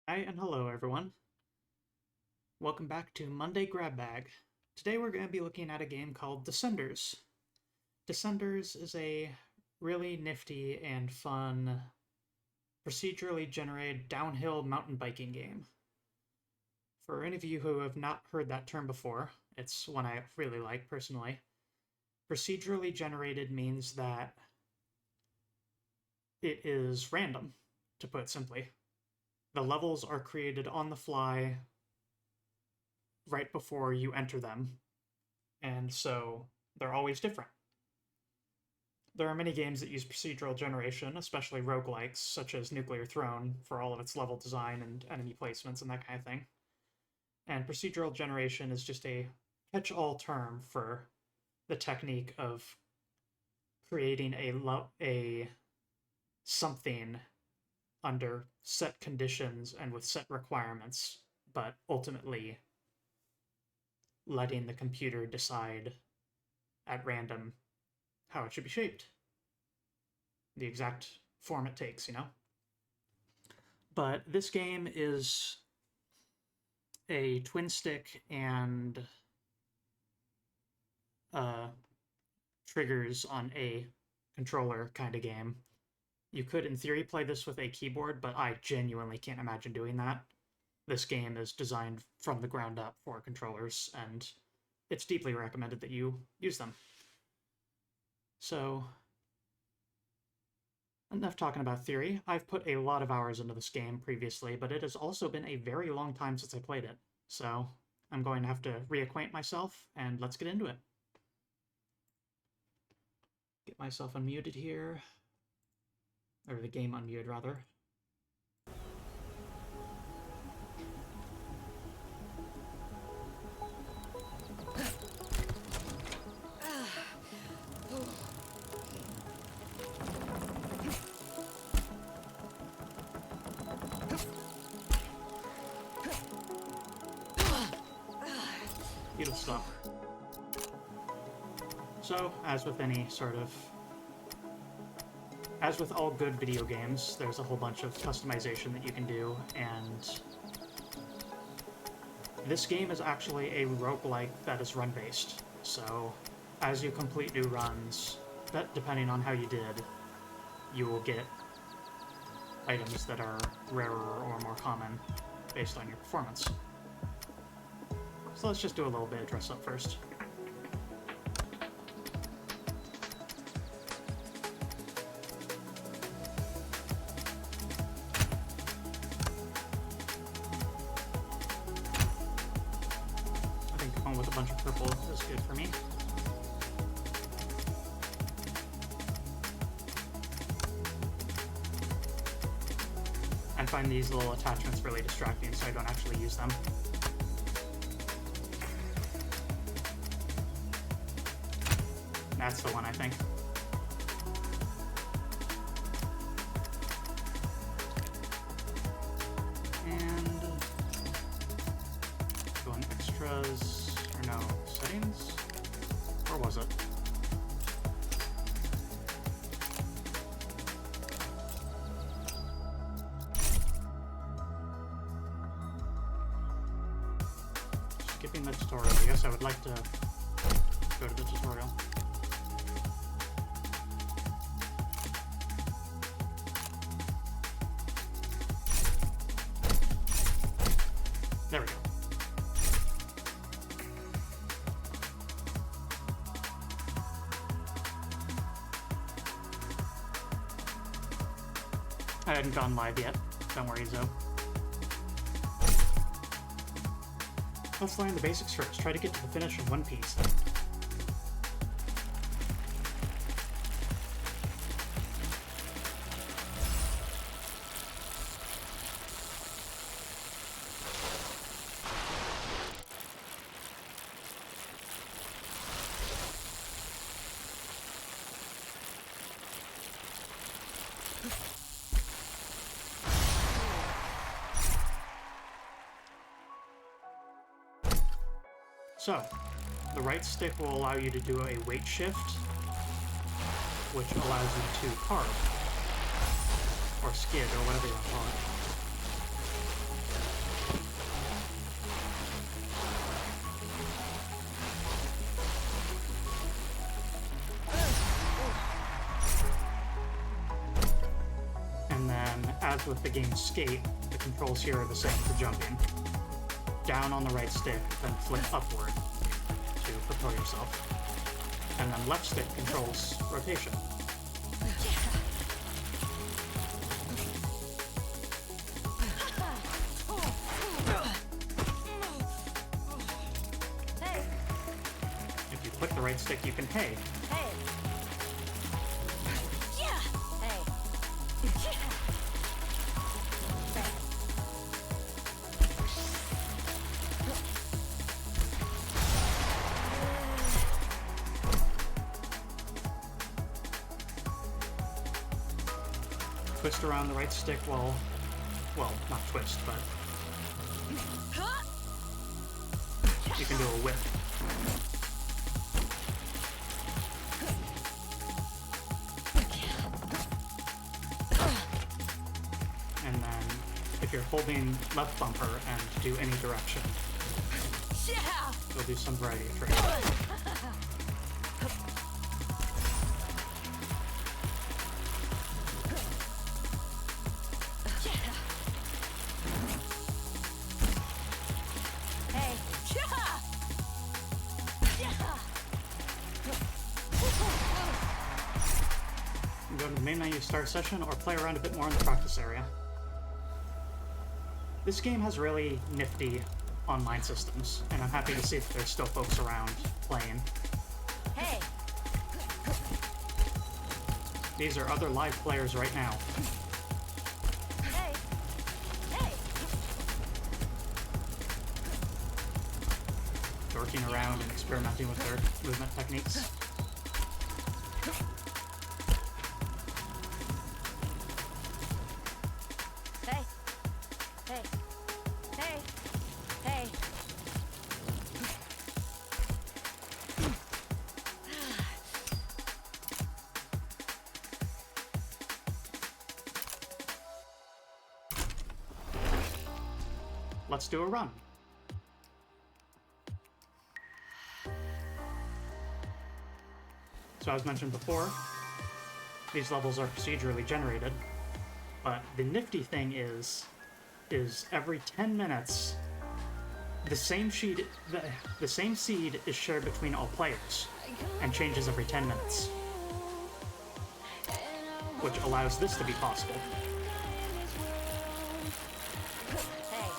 Hi and hello everyone. Welcome back to Monday Grab Bag. Today we're going to be looking at a game called Descenders. Descenders is a really nifty and fun procedurally generated downhill mountain biking game. For any of you who have not heard that term before, it's one I really like personally. Procedurally generated means that it is random, to put it simply. The levels are created on the fly right before you enter them, and so they're always different. There are many games that use procedural generation, especially roguelikes, such as Nuclear Throne, for all of its level design and enemy placements and that kind of thing. And procedural generation is just a catch-all term for the technique of creating a something under set conditions and with set requirements, but ultimately letting the computer decide at random how it should be shaped. The exact form it takes, you know? But this game is a twin stick and triggers on a controller kind of game. You could, in theory, play this with a keyboard, but I genuinely can't imagine doing that. This game is designed from the ground up for controllers, and it's deeply recommended that you use them. So, enough talking about theory. I've put a lot of hours into this game previously, but it has also been a very long time since I played it. So, I'm going to have to reacquaint myself, and let's get into it. Get myself unmuted here. Or the game unmuted, rather. Beautiful stuff. So, as with all good video games, there's a whole bunch of customization that you can do, and this game is actually a roguelike that is run-based. So, as you complete new runs, depending on how you did, you will get items that are rarer or more common based on your performance. So let's just do a little bit of dress up first. I think going with a bunch of purple is good for me. I find these little attachments really distracting, so I don't actually use them. That's the one, I think. And go in extras, or no, settings? Or was it? Skipping the tutorial. I guess I would like to go to the tutorial. There we go. I hadn't gone live yet. Don't worry, Zoe. Let's learn the basics first. Try to get to the finish in one piece. So, the right stick will allow you to do a weight shift, which allows you to carve, or skid, or whatever you want to call it. as with the game Skate, the controls here are the same for jumping. Down on the right stick, then flick upward to propel yourself. And then left stick controls rotation. If you click the right stick, you can hey. Twist around the right stick while, well, not twist, but you can do a whip. And then if you're holding left bumper and do any direction, you'll do some variety of tricks. Go to the main menu, start session, or play around a bit more in the practice area. This game has really nifty online systems, and I'm happy to see that there's still folks around playing. Hey! These are other live players right now. Hey! Hey! Dorking around and experimenting with their movement techniques. Hey! Hey! Hey! Hey! Let's do a run. So as mentioned before, these levels are procedurally generated, but the nifty thing is every 10 minutes, the same seed is shared between all players and changes every 10 minutes, which allows this to be possible. Hey!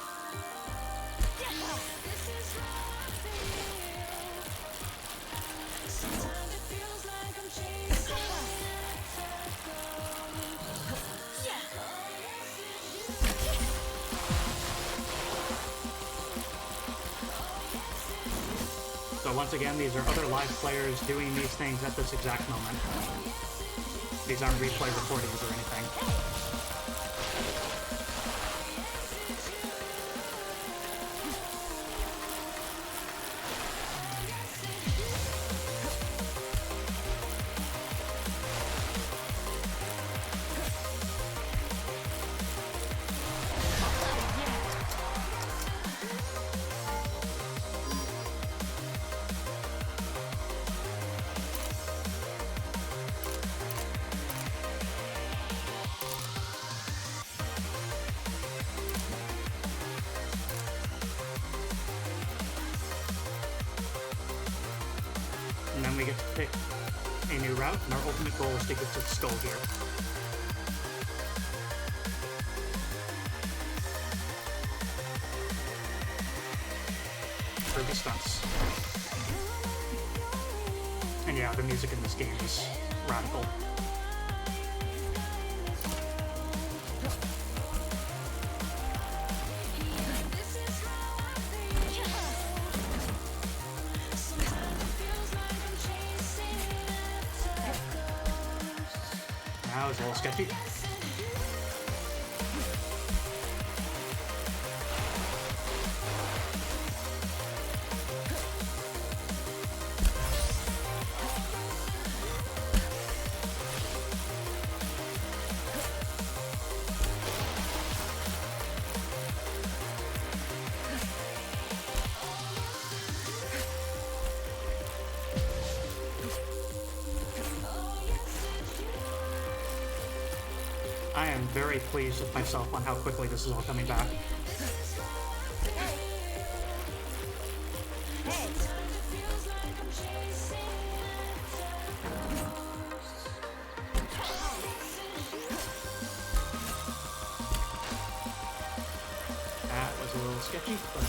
So once again, these are other live players doing these things at this exact moment. These aren't replay recordings or anything. And then we get to pick a new route, and our ultimate goal is to get to the skull here. For the stunts. And yeah, the music in this game is radical. That was a little sketchy. I am very pleased with myself on how quickly this is all coming back. Hey. That was a little sketchy, but...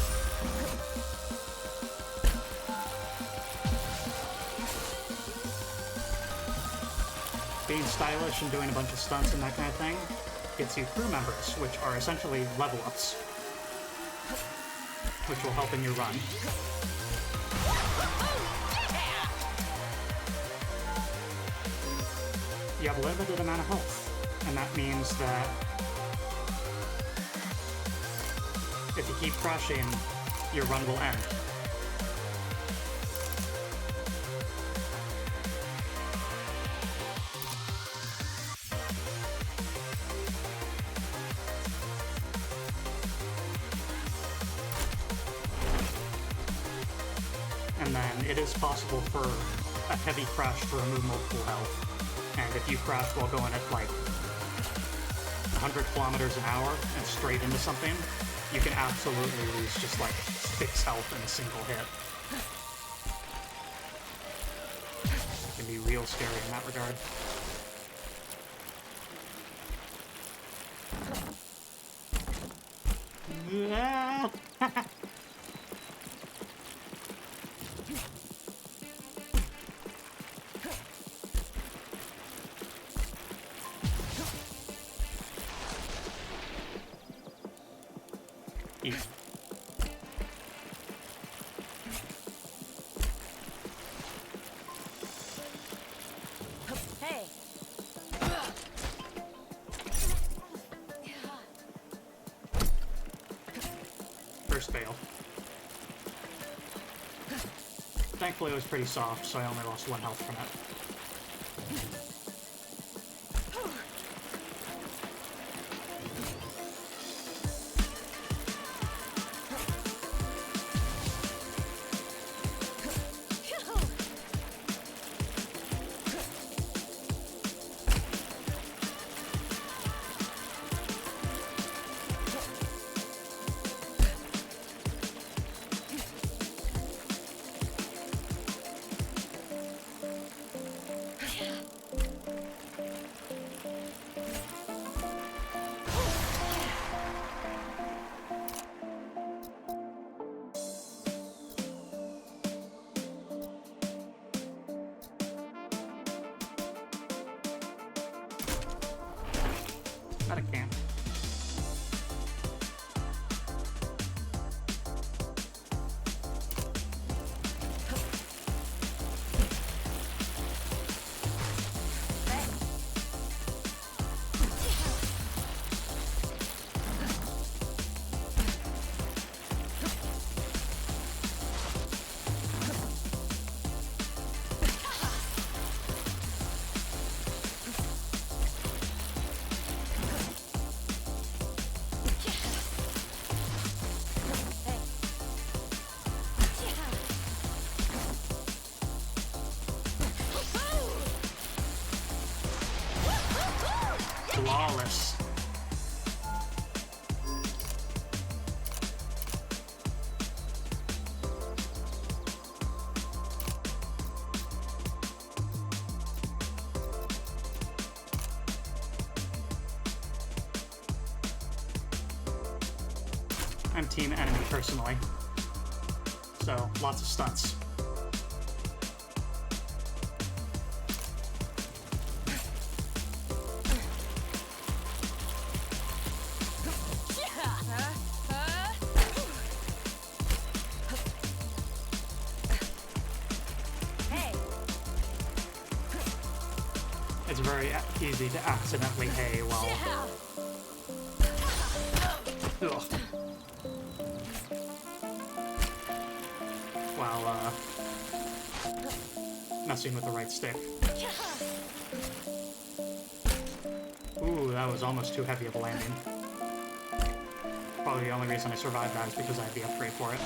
Being stylish and doing a bunch of stunts and that kind of thing gets you crew members, which are essentially level ups, which will help in your run. You have a limited amount of health, and that means that if you keep crashing, your run will end. And then it is possible for a heavy crash to remove multiple health. And if you crash while going at like 100 kilometers an hour and straight into something, you can absolutely lose just like 6 health in a single hit. It can be real scary in that regard. Easy. Hey. First fail. Thankfully it was pretty soft, so I only lost 1 health from it. Not a camp. Flawless. I'm team enemy personally, so lots of stunts. Hey. It's very easy to accidentally hay while... Ugh. While, messing with the right stick. Ooh, that was almost too heavy of a landing. Probably the only reason I survived that is because I had the upgrade for it.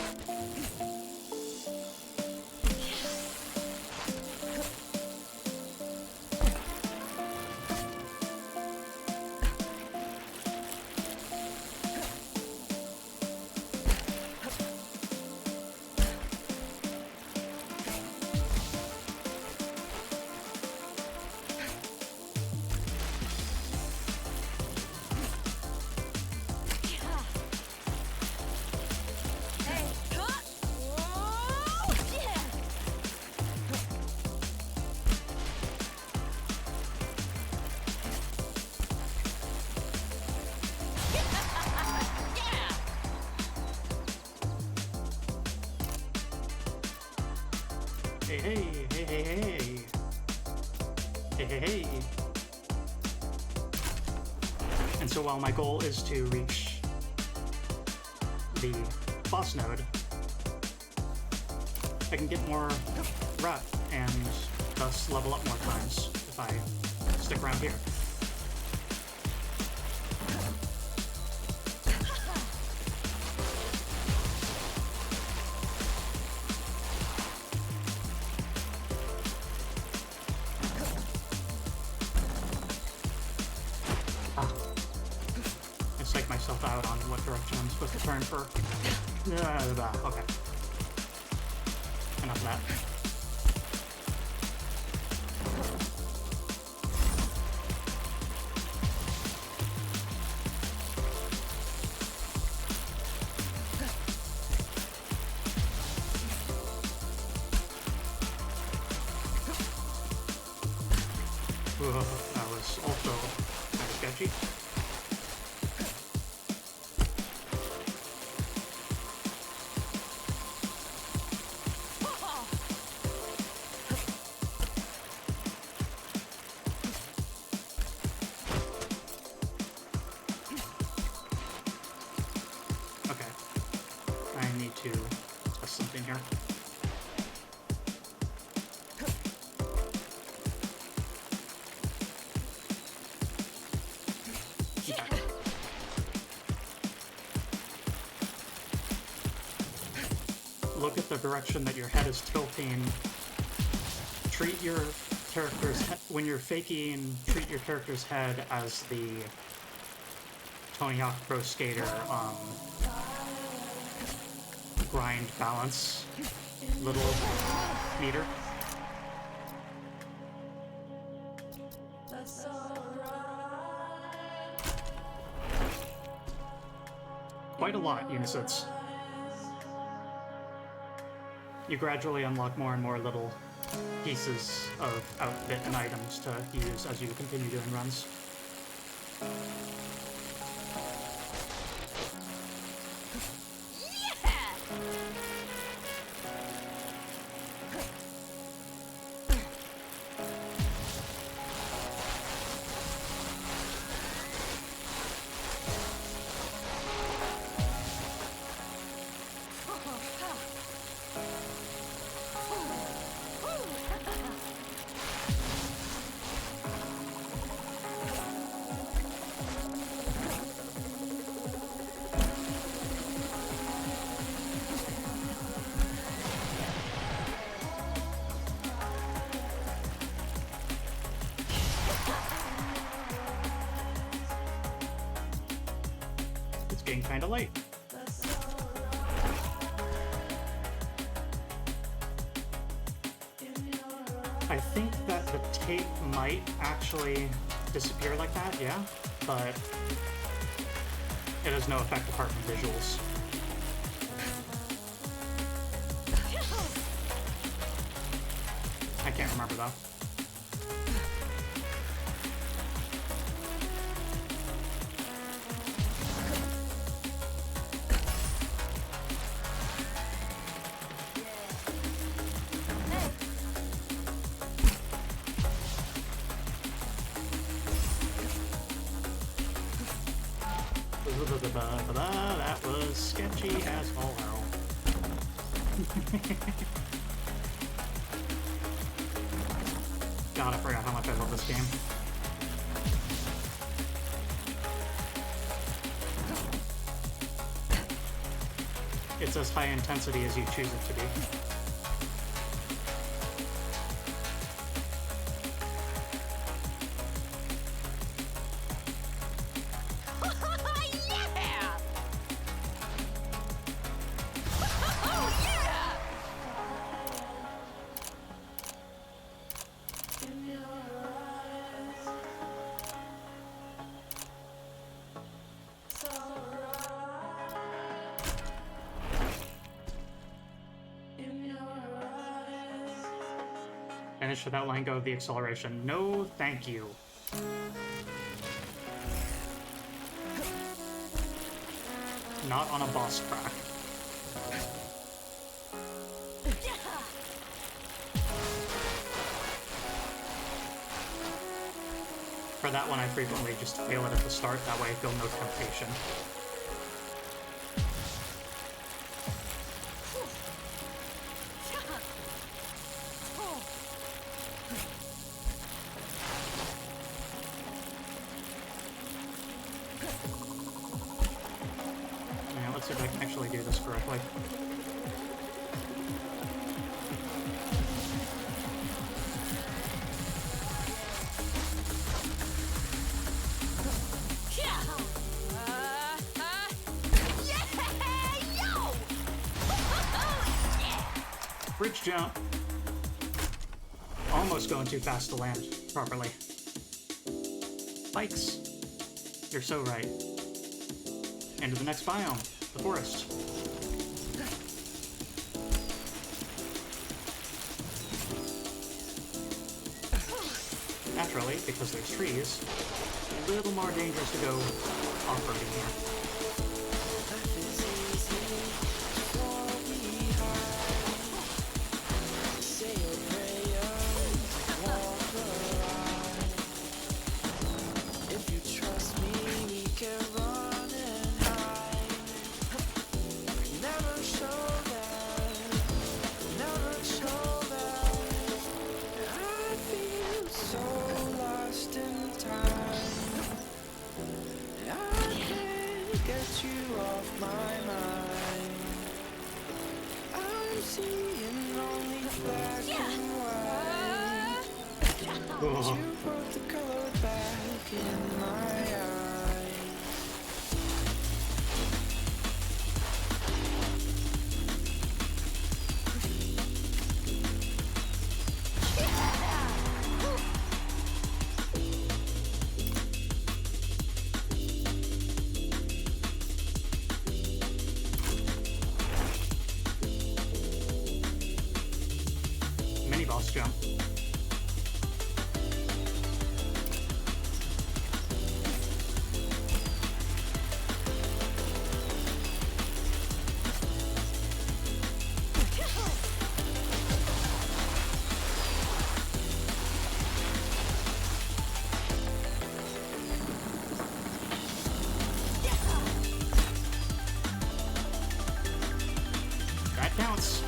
Hey, hey, hey, hey, hey. Hey, hey, hey. And so while my goal is to reach the boss node, I can get more rep and thus level up more times if I stick around here. I psych myself out on what direction I'm supposed to turn for. Okay. Enough of that. That was also kind of sketchy. Okay. I need to test something here. Look at the direction that your head is tilting. Treat your character's when you're faking, treat your character's head as the Tony Hawk Pro Skater grind balance little meter. Quite a lot, Unisits. You gradually unlock more and more little pieces of outfit and items to use as you continue doing runs. It's getting kind of late. I think that the tape might actually disappear like that, yeah, but it has no effect apart from visuals. I can't remember though. That was sketchy as all hell. God, I forgot how much I love this game. It's as high intensity as you choose it to be. Finish without letting go of the acceleration. No, thank you. Not on a boss track. For that one, I frequently just fail it at the start, that way I feel no temptation. Yeah, let's see if I can actually do this correctly. Bridge jump. Almost going too fast to land properly. Bikes. You're so right. Into the next biome, the forest. Naturally, because there's trees, a little more dangerous to go off-roading here. Oh. You brought the color back in my eyes. Mini boss jump. That counts.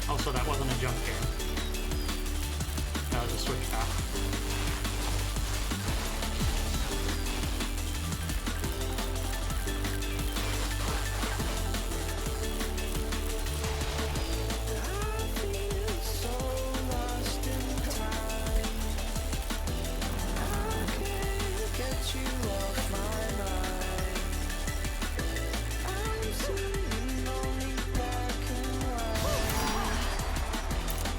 Also, that wasn't a jump game. That was a switch path. I feel so lost in time. I can't get you off my mind. I'm seeing only black and white.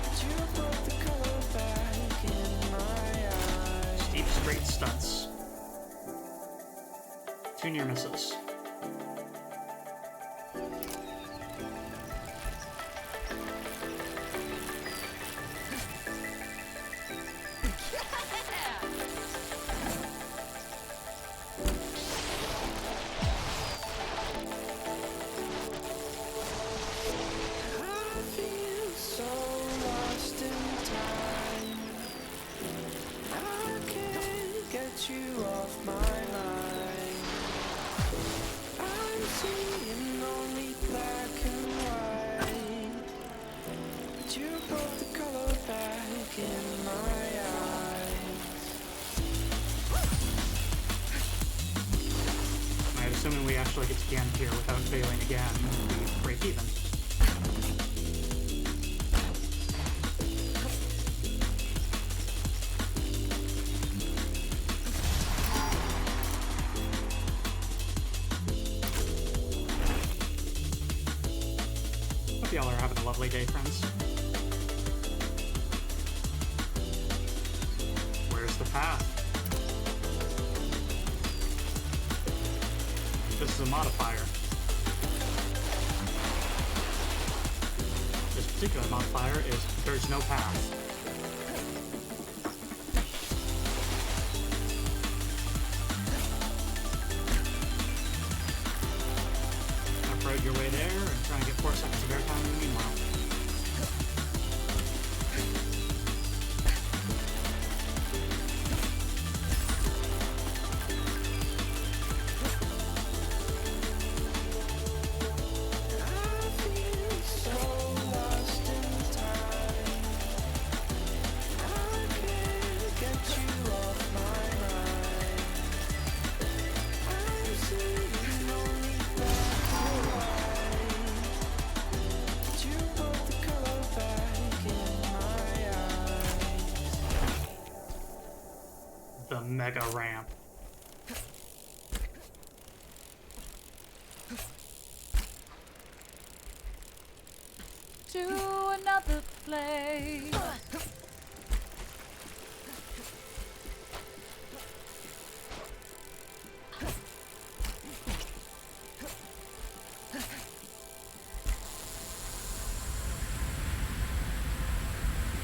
But you brought the color back in my eyes. Steep straight stunts. 2 near misses. I feel so lost in time. I can't get you off my mind. I'm seeing only black and white. But you brought the color back in my eyes. I'm assuming we actually get to the end here without failing again. We break even. Hope y'all are having a lovely day, friends. Where's the path? This is a modifier. This particular modifier is there's no path. Off-road your way there and try and get 4 seconds of airtime in the meanwhile. mega ramp. To another place.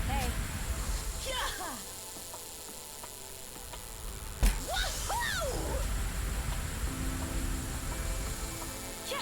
Hey. Yeah. Whoa! Yeah!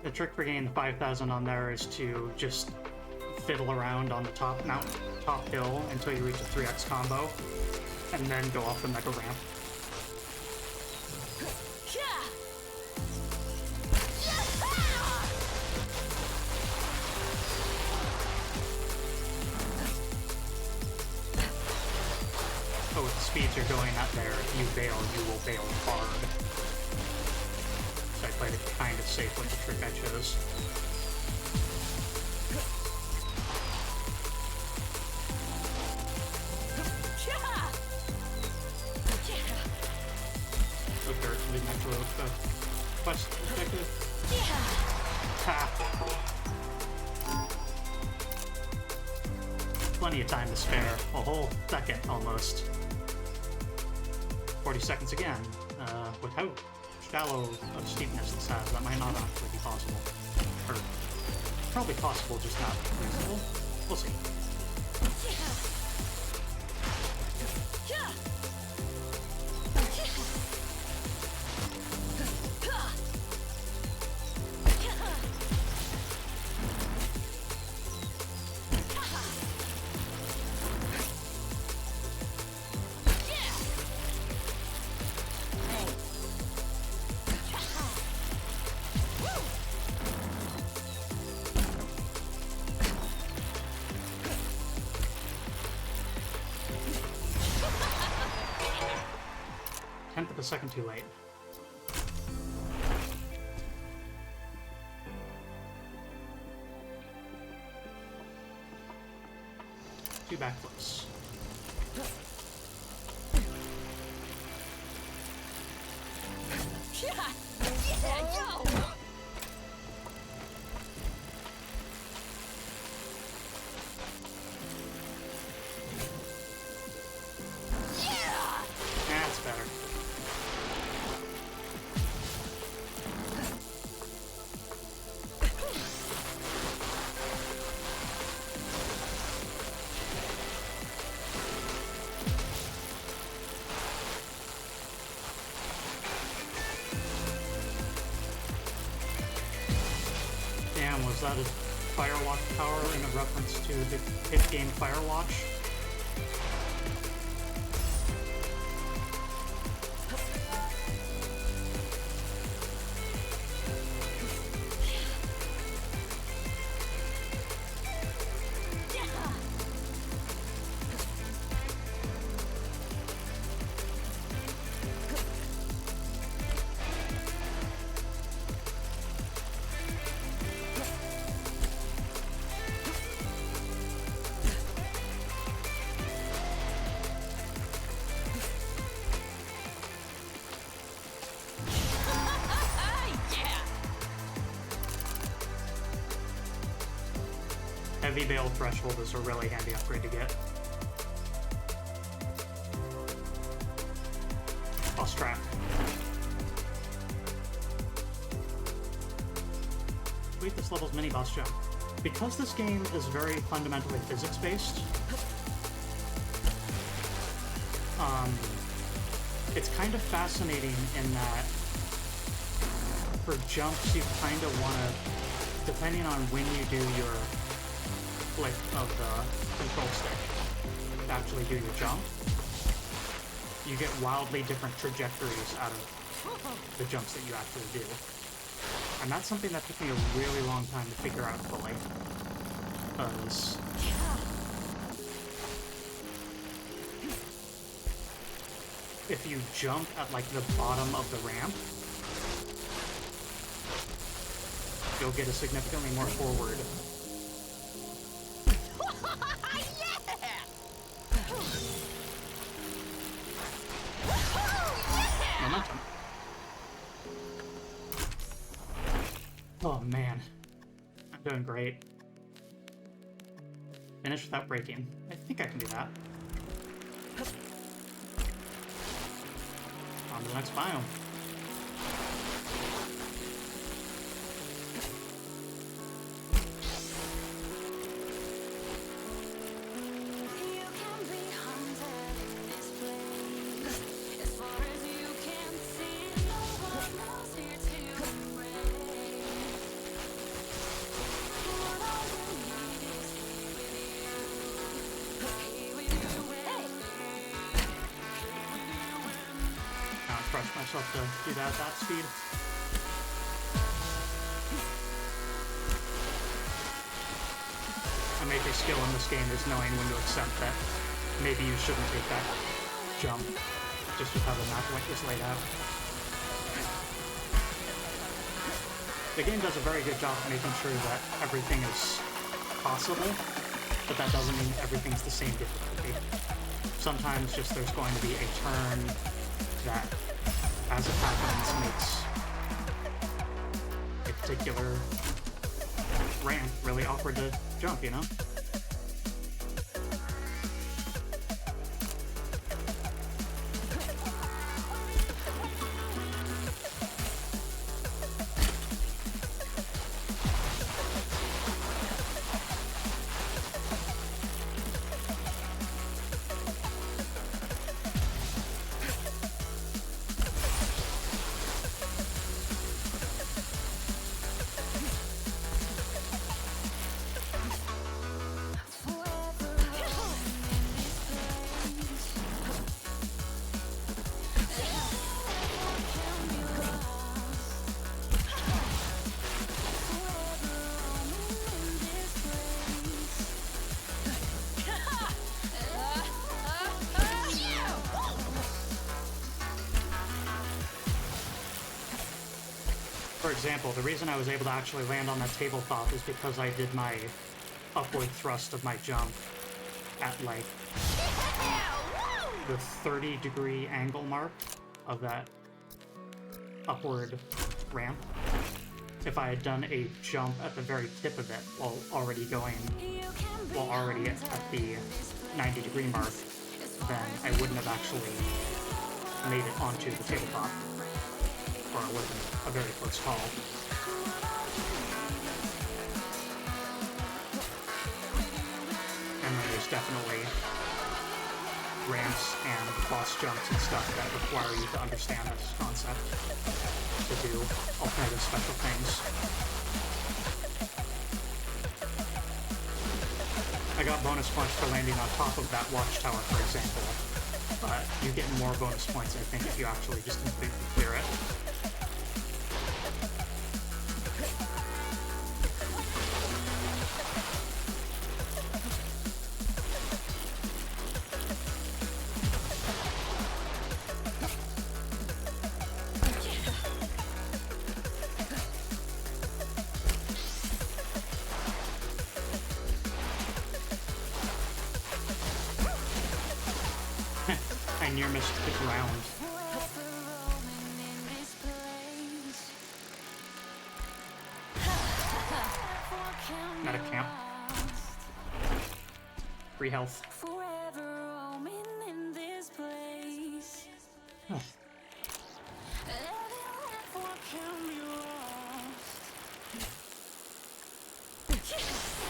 The trick for getting 5,000 on there is to just fiddle around on the top hill until you reach a 3x combo, and then go off the mega ramp. But with the speeds you're going at there, if you bail, you will bail hard. So I played it kind of safe with the trick I chose. Look, Dirt, lead my throat. Quest objective. Ha! Plenty of time to spare. A whole second, almost. 40 seconds again. With how shallow of steepness this has, that might not actually be possible. Or, probably possible, just not reasonable. We'll see. Tenth of a second too late. Two backflips. Yeah, yo! That's better. Damn, was that a Firewatch power in a reference to the hit game Firewatch? Heavy Veil Threshold is a really handy upgrade to get. Lost track. Wait, this level's mini boss jump. because this game is very fundamentally physics-based, it's kind of fascinating in that for jumps you kind of want to, depending on when you do your flick of the control stick to actually do your jump, you get wildly different trajectories out of the jumps that you actually do. And that's something that took me a really long time to figure out fully. Because if you jump at like the bottom of the ramp, you'll get a significantly more forward. Momentum. Oh man, I'm doing great. Finish without breaking. I think I can do that. On to the next biome. You can be hunted in this place. As far as you can see, no one else here to embrace. What all you need is here with you with me. Now I trust myself to do that at that speed. A major skill in this game is knowing when to accept that maybe you shouldn't take that jump just with how the map is laid out. The game does a very good job of making sure that everything is possible, but that doesn't mean everything's the same difficulty. Sometimes just there's going to be a turn that, as it happens, makes a particular ramp really awkward to jump, you know? For example, the reason I was able to actually land on that tabletop is because I did my upward thrust of my jump at like the 30-degree angle mark of that upward ramp. If I had done a jump at the very tip of it while already at the 90-degree mark, then I wouldn't have actually made it onto the tabletop, or it would have been a very close call. And then there's definitely ramps and boss jumps and stuff that require you to understand this concept to do alternative special things. I got bonus points for landing on top of that watchtower, for example, but you get more bonus points, I think, if you actually just completely clear it. I near missed the ground. Not a camp. Free health. Forever roaming in this place. What can be lost?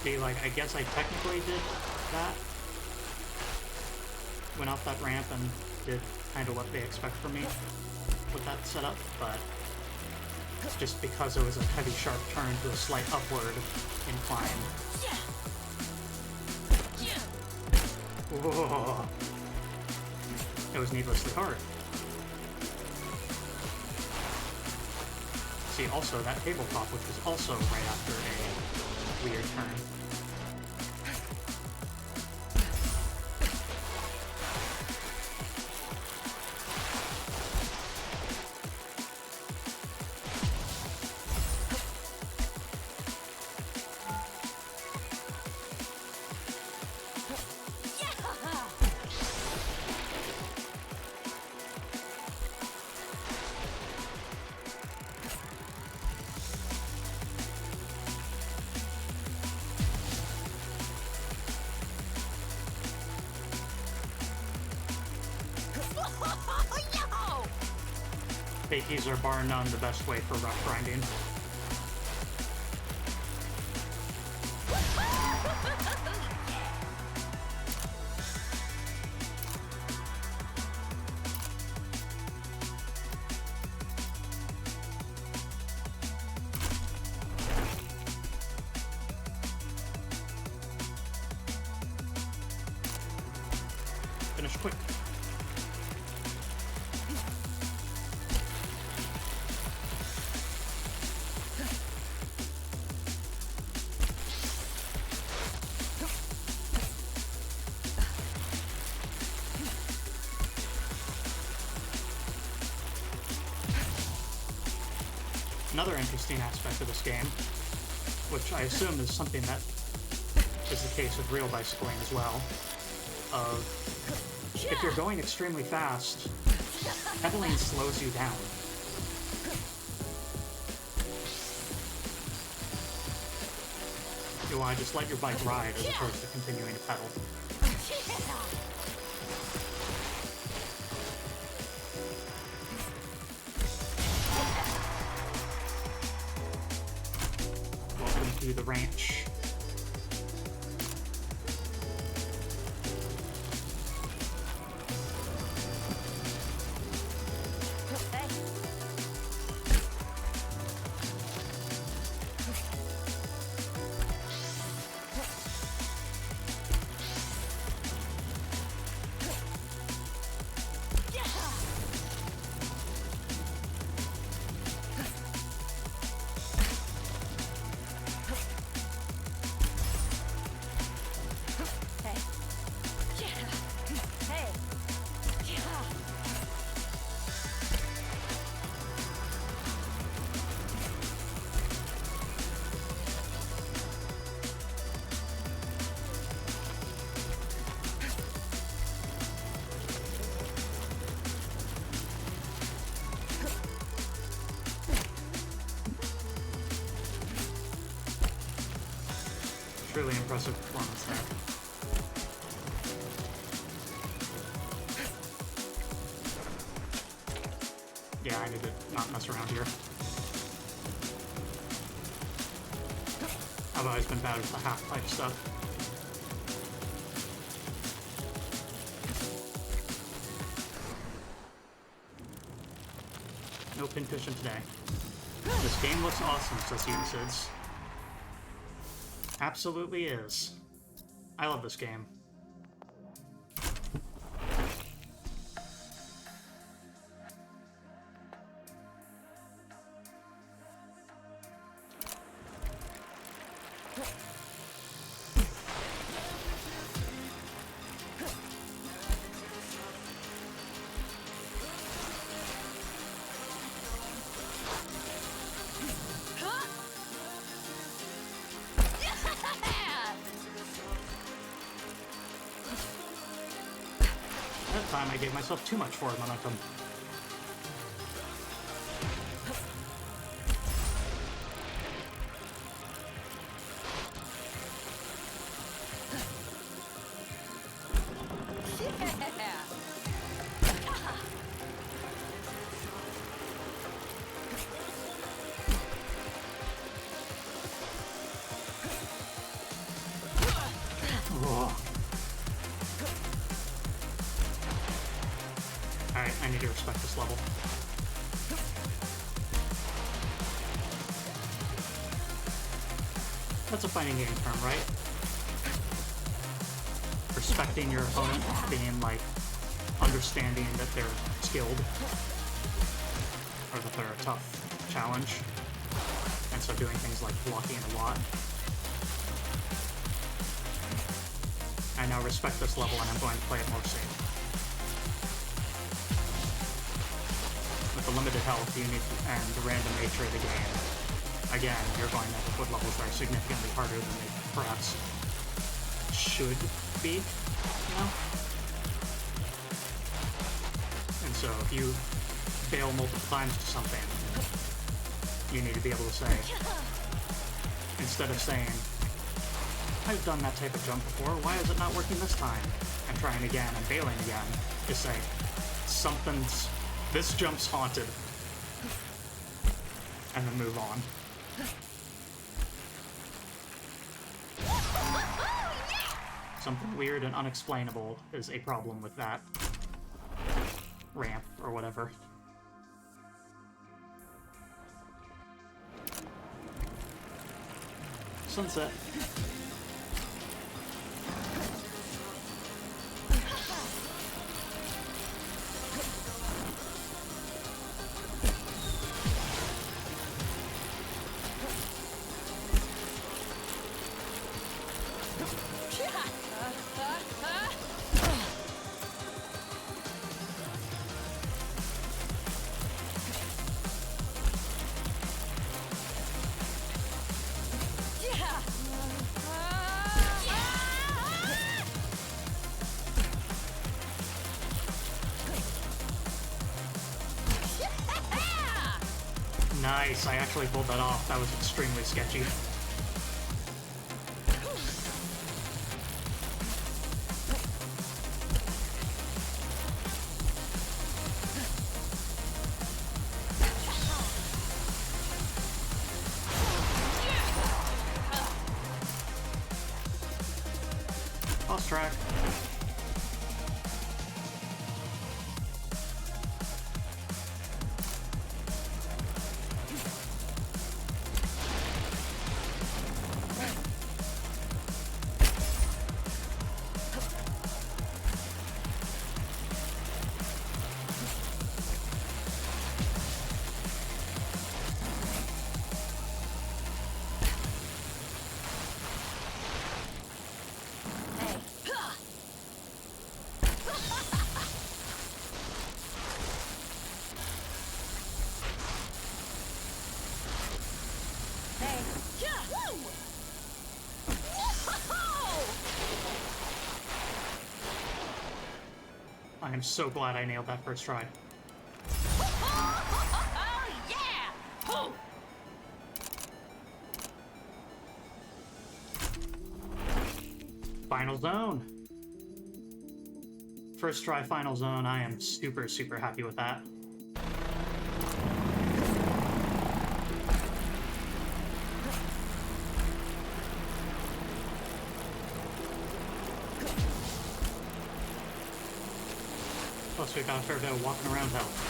See, like, I guess I technically did that. Went off that ramp and did kind of what they expect from me with that setup, but it's just because it was a heavy sharp turn to a slight upward incline. Whoa. It was needlessly hard. See, also, that tabletop, which was also right after a weird turn. Fakies are bar none the best way for rough grinding. Finish quick. Another interesting aspect of this game, which I assume is something that is the case with real bicycling as well, of if you're going extremely fast, pedaling slows you down. You want to just let your bike ride as opposed to continuing to pedal. Welcome to the ranch. Truly impressive performance there. Yeah, I need to not mess around here. I've always been bad with the half-pipe stuff. No pin cushion today. This game looks awesome, says Unicids. Absolutely is. I love this game. That time I gave myself too much forward momentum. need to respect this level. That's a fighting game term, right? Respecting your opponent, being like, understanding that they're skilled, or that they're a tough challenge, and so doing things like blocking a lot. I now respect this level and I'm going to play it more safe. With the limited health you need and the random nature of the game, again, you're going to have to put levels that are significantly harder than they perhaps should be, you know? And so if you fail multiple times to something, you need to be able to say, instead of saying, I've done that type of jump before, why is it not working this time? And trying again and failing again, just say, this jump's haunted. And then move on. Something weird and unexplainable is a problem with that ramp or whatever. Sunset. Nice, I actually pulled that off. That was extremely sketchy. Lost track. I am so glad I nailed that first try. Final zone. First try final zone, I am super, super happy with that. Plus we got a fair bit of walking around health.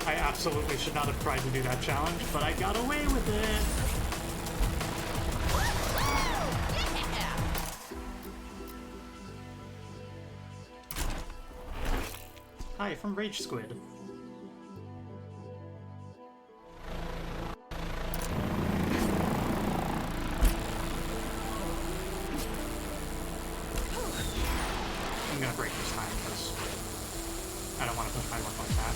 I absolutely should not have tried to do that challenge, but I got away with it! Hi, from Rage Squid. I'm gonna break this time, because I don't want to push my luck like that.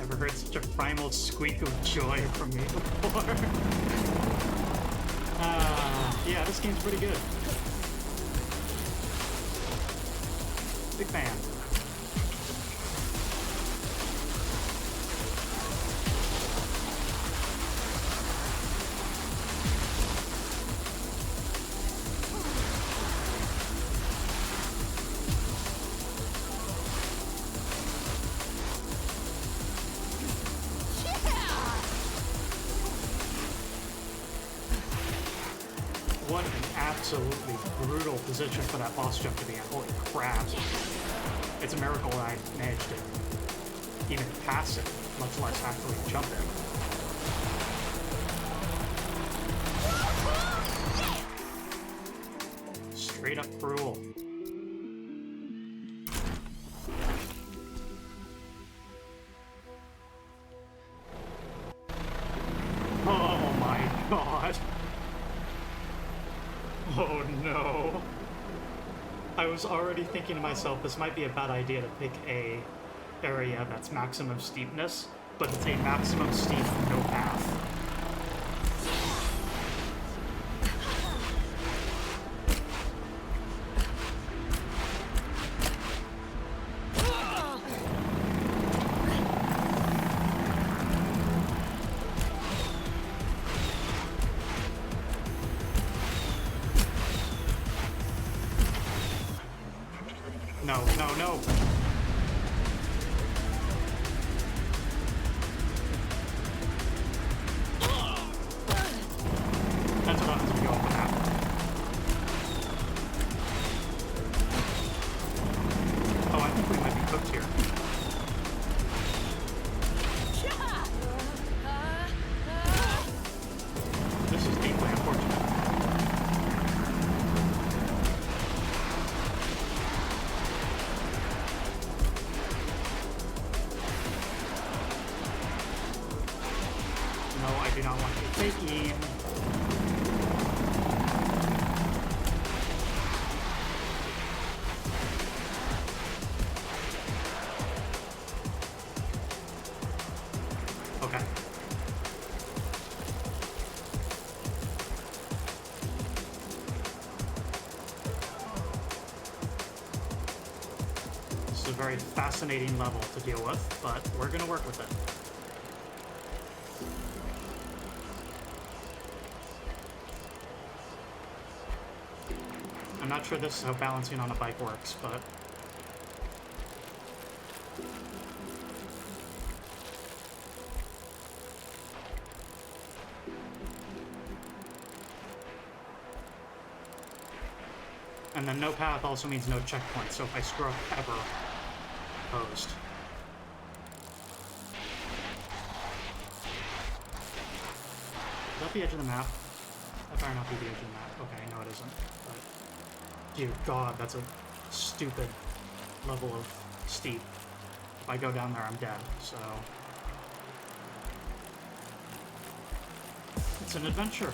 Never heard such a primal squeak of joy from me before. Yeah, this game's pretty good. Big fan. What an absolutely brutal position for that boss jump to be in. Holy crap. It's a miracle that I managed to even pass it, much less actually jump it. Straight up cruel. Oh my god. Oh no. I was already thinking to myself, this might be a bad idea to pick a area that's maximum steepness, but it's a maximum steep no path. No, no, no. That's what happens when you go up the map. Oh, I think we might be cooked here. This is deeply unfortunate. No, I do not want to take aim. Okay. This is a very fascinating level to deal with, but we're gonna work with it. I'm not sure this is how balancing on a bike works, but... And then no path also means no checkpoint, so if I screw up ever, posed. Is that the edge of the map? That better not be the edge of the map. Okay, no it isn't. But, dear God, that's a stupid level of steep. If I go down there, I'm dead, so... It's an adventure.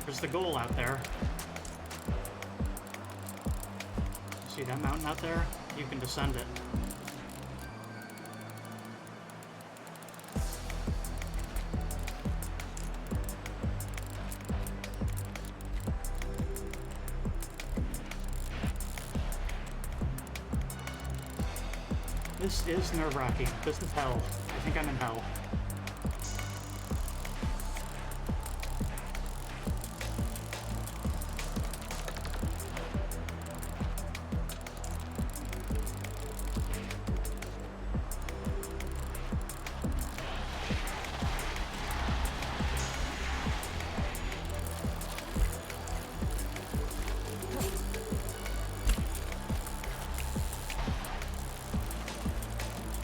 There's the goal out there. See that mountain out there? You can descend it. This is nerve-wracking. This is hell. I think I'm in hell.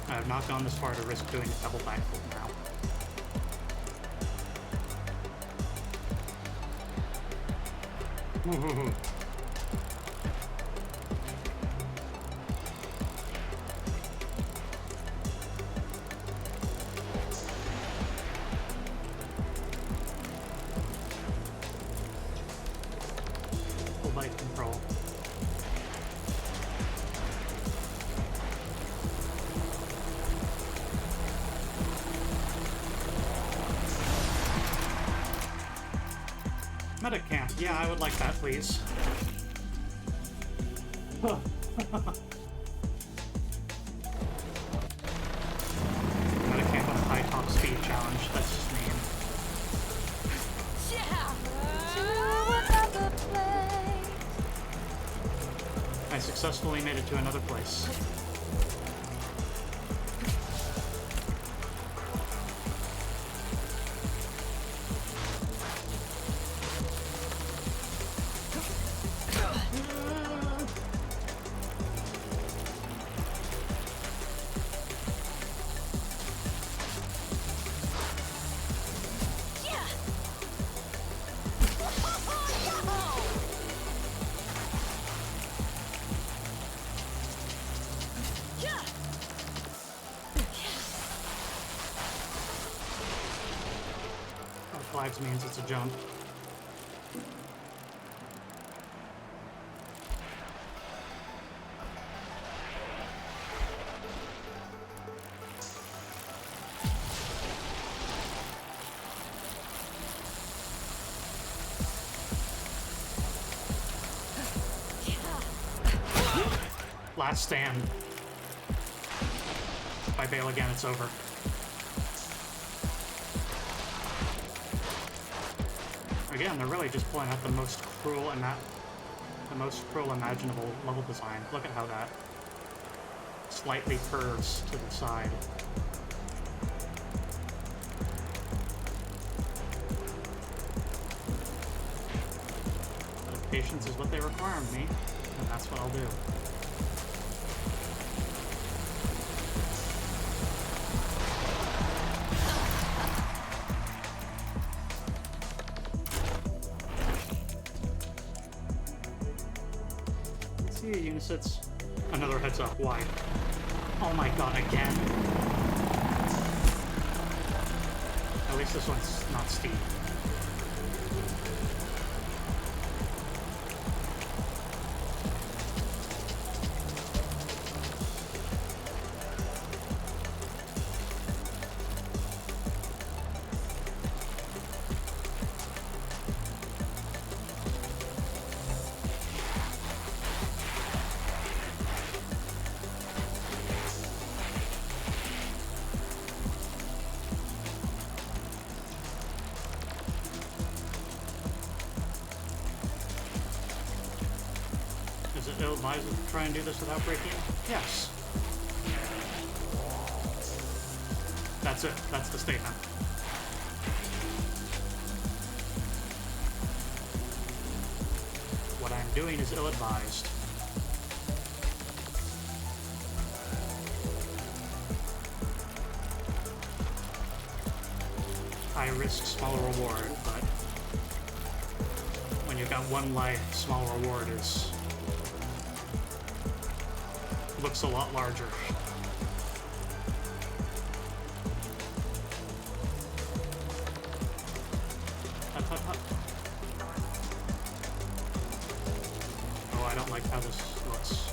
I have not gone this far to risk doing a double backflip now. Medic camp. Yeah, I would like that, please. Medic camp on a high top speed challenge. That's just mean. To another place. I successfully made it to another place. Flags means it's a jump. Last stand. If I bail again, it's over. Again, they're really just pulling out the most cruel imaginable level design. Look at how that slightly curves to the side. But if patience is what they require of me, then that's what I'll do. Unisits. Another heads up. Why? Oh my god, again. At least this one's not steep. Is it ill-advised to try and do this without breaking? Yes. That's it. That's the statement. What I'm doing is ill-advised. High risk, small reward, but when you've got one life, small reward looks a lot larger. Hut, hut, hut. Oh, I don't like how this looks.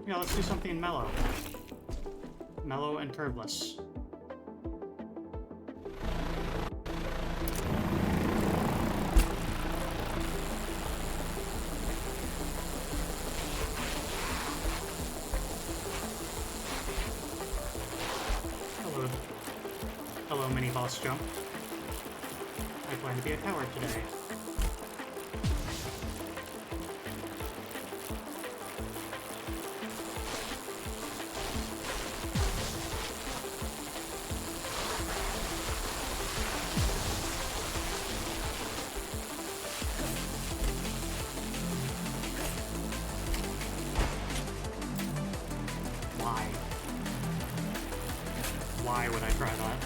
Yeah, let's do something mellow. Mellow and curveless. Hello. Hello, mini boss jump. I plan to be a coward today. Why would I try that?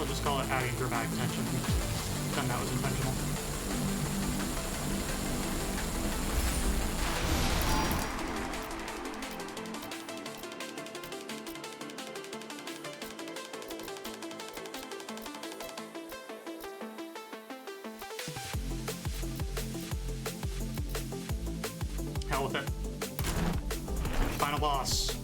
We'll just call it adding dramatic tension. Then that was intentional. Hell with it. Final boss.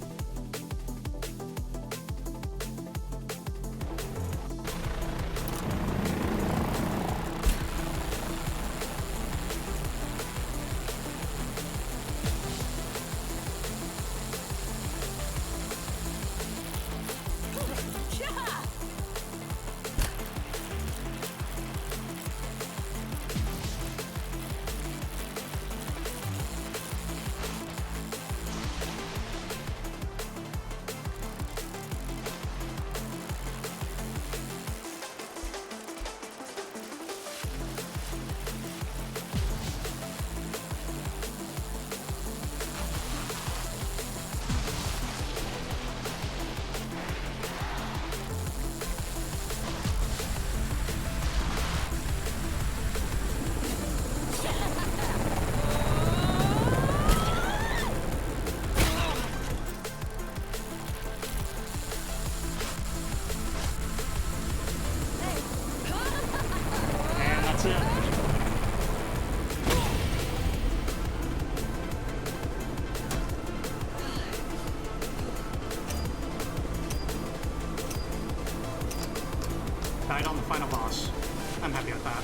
And that's it. Died on the final boss. I'm happy with that.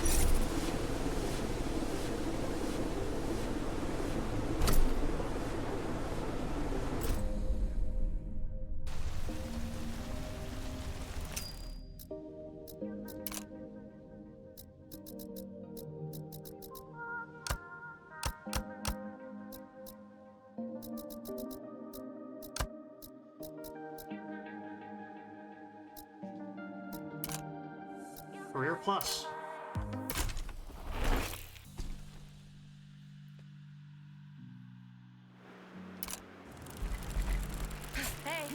Career Plus. Hey.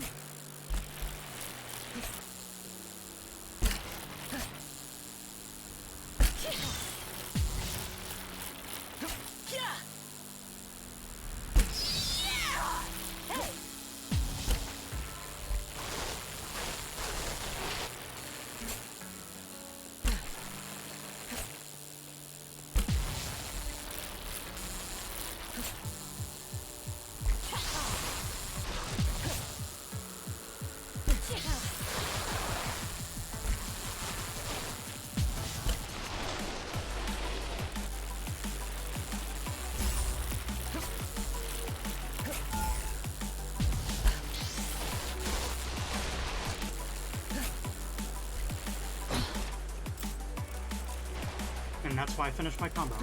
And that's why I finished my combo.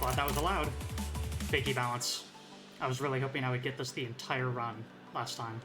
Glad that was allowed. Fakey balance. I was really hoping I would get this the entire run last time.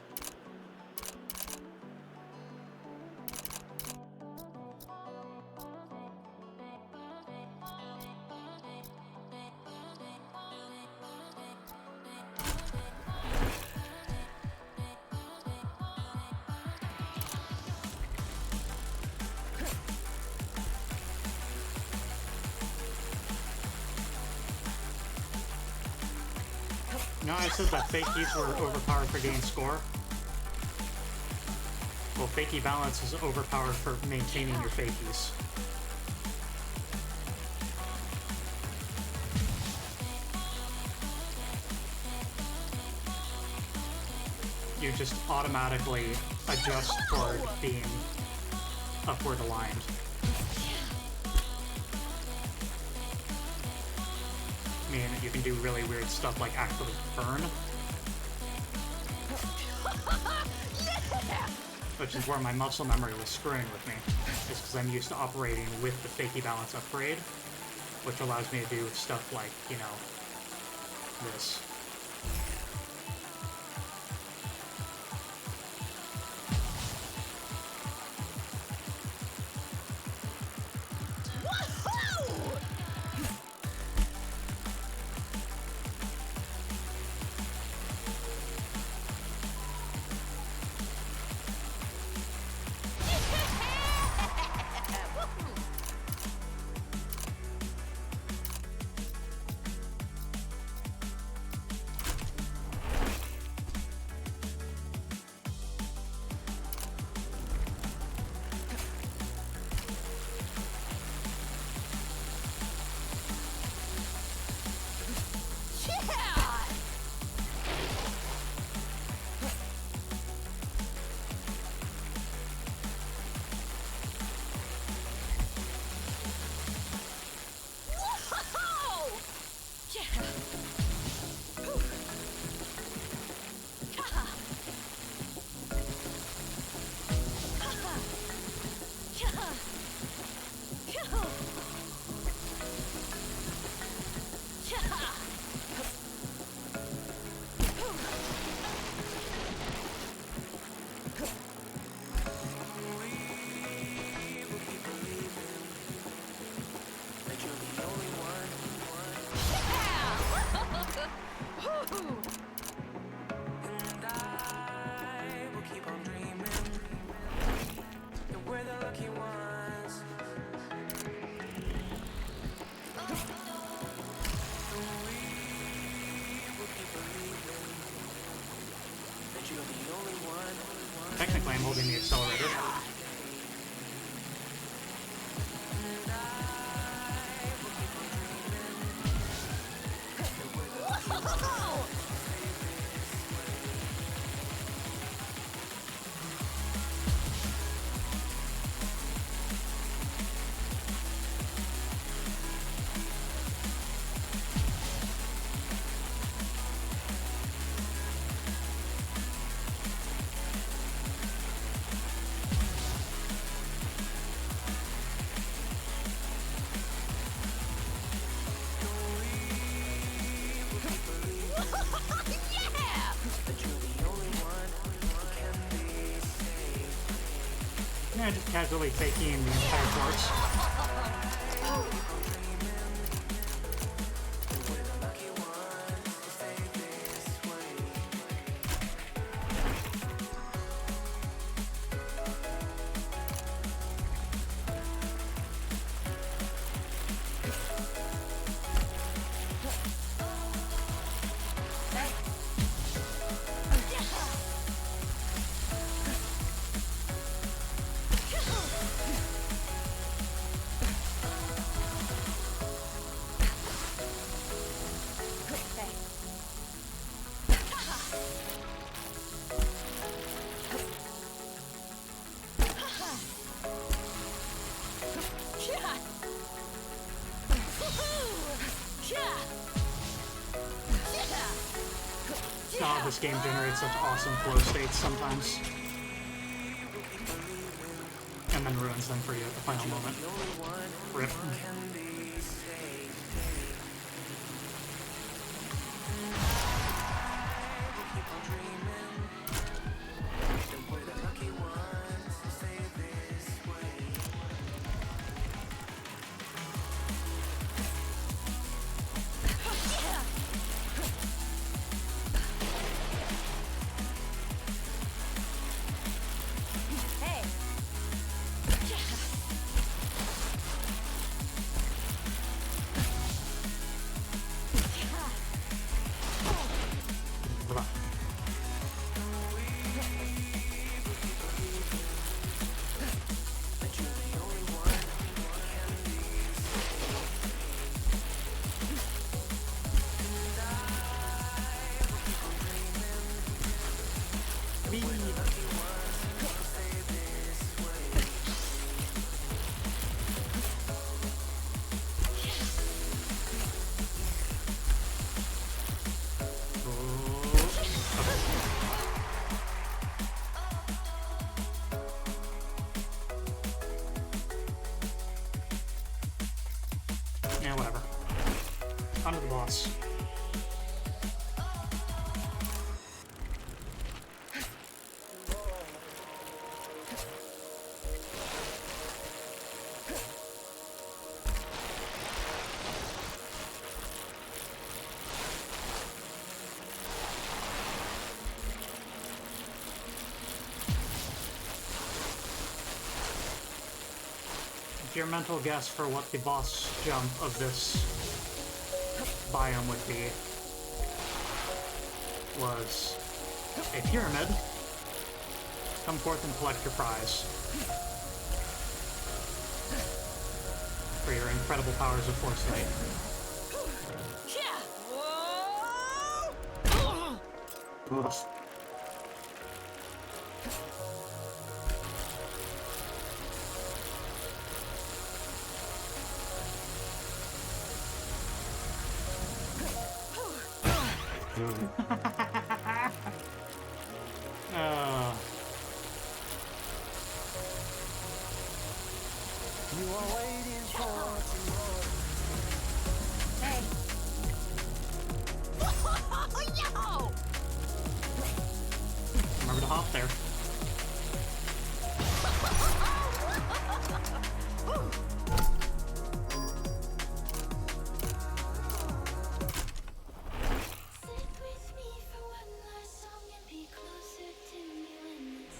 No, I said that fakies were overpowered for gain score. Well, fakey balance is overpowered for maintaining your fakies. You just automatically adjust toward being upward aligned. I mean, you can do really weird stuff like actually burn. Which is where my muscle memory was screwing with me. Just because I'm used to operating with the fakey balance upgrade. which allows me to do stuff like, you know, this. Technically, I'm holding the accelerator. Yeah, just casually taking the entire course. God, this game generates such awesome flow states sometimes. And then ruins them for you at the final moment. Rip. Yeah, whatever. On to the boss. Your mental guess for what the boss jump of this biome would be was a pyramid. Come forth and collect your prize for your incredible powers of foresight. Ugh. You are waiting for tomorrow. Hey. Remember to hop there. Sit with me for one last song and be closer to me when it's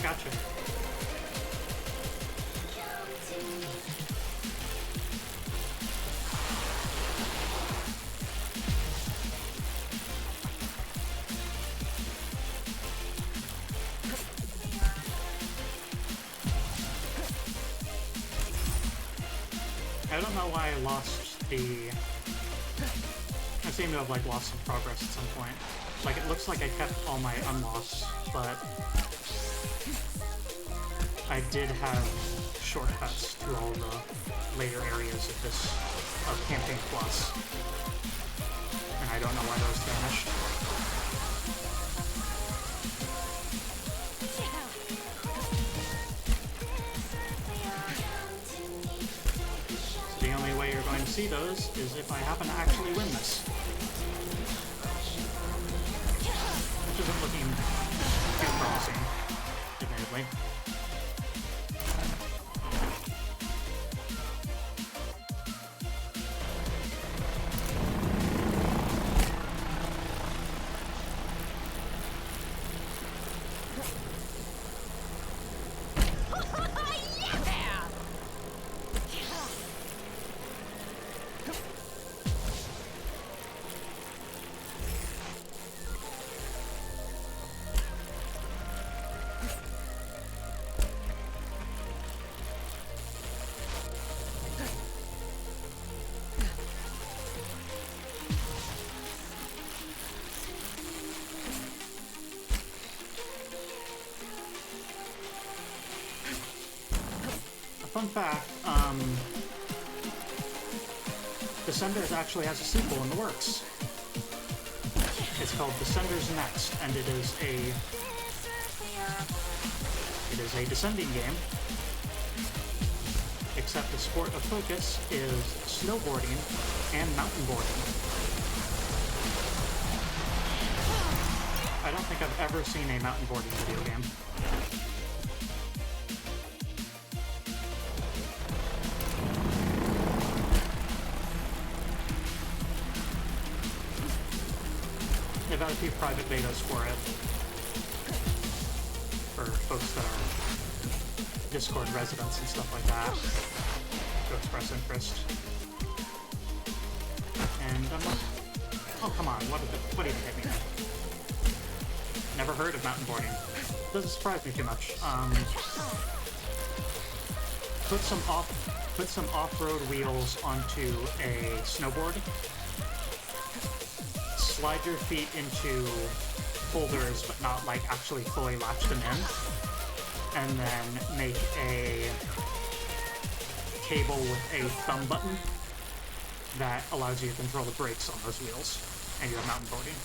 Gotcha. come to me. I don't know why I lost the... I seem to have like lost some progress at some point. Like it looks like I kept all my unlocks, but I did have shortcuts to all the later areas of this of Campaign Plus, and I don't know why those vanished. So the only way you're going to see those is if I happen to actually win this, which isn't looking too promising, admittedly. Fun fact, Descenders actually has a sequel in the works. It's called Descenders Next, and it is a descending game, except the sport of focus is snowboarding and mountain boarding. I don't think I've ever seen a mountain boarding video game. They've had a few private betas for it, for folks that are Discord residents and stuff like that, to express interest. And I'm like, oh come on, what do you hit me with? Never heard of mountain boarding. Doesn't surprise me too much. Put some off-road wheels onto a snowboard. Slide your feet into holders, but not like actually fully latch them in, and then make a cable with a thumb button that allows you to control the brakes on those wheels, and you have mountain boating.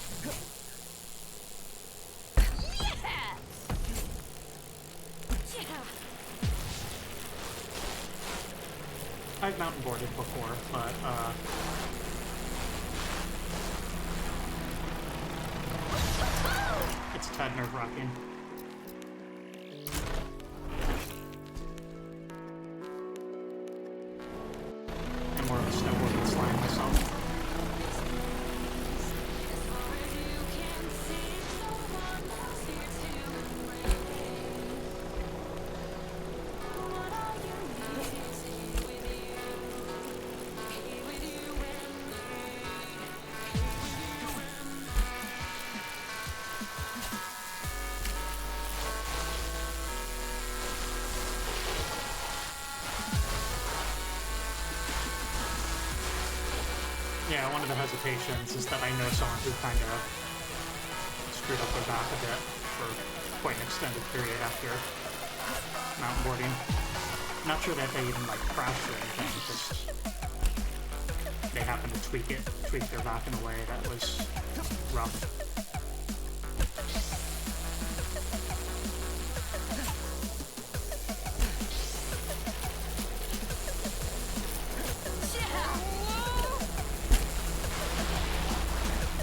I've mountain boarded before, but it's a tad nerve-wracking. I'm more of a snowboard and slime myself. Yeah, one of the hesitations is that I know someone who kind of screwed up their back a bit for quite an extended period after mountain boarding. Not sure that they even like crashed or anything, just they happened to tweak their back in a way that was rough.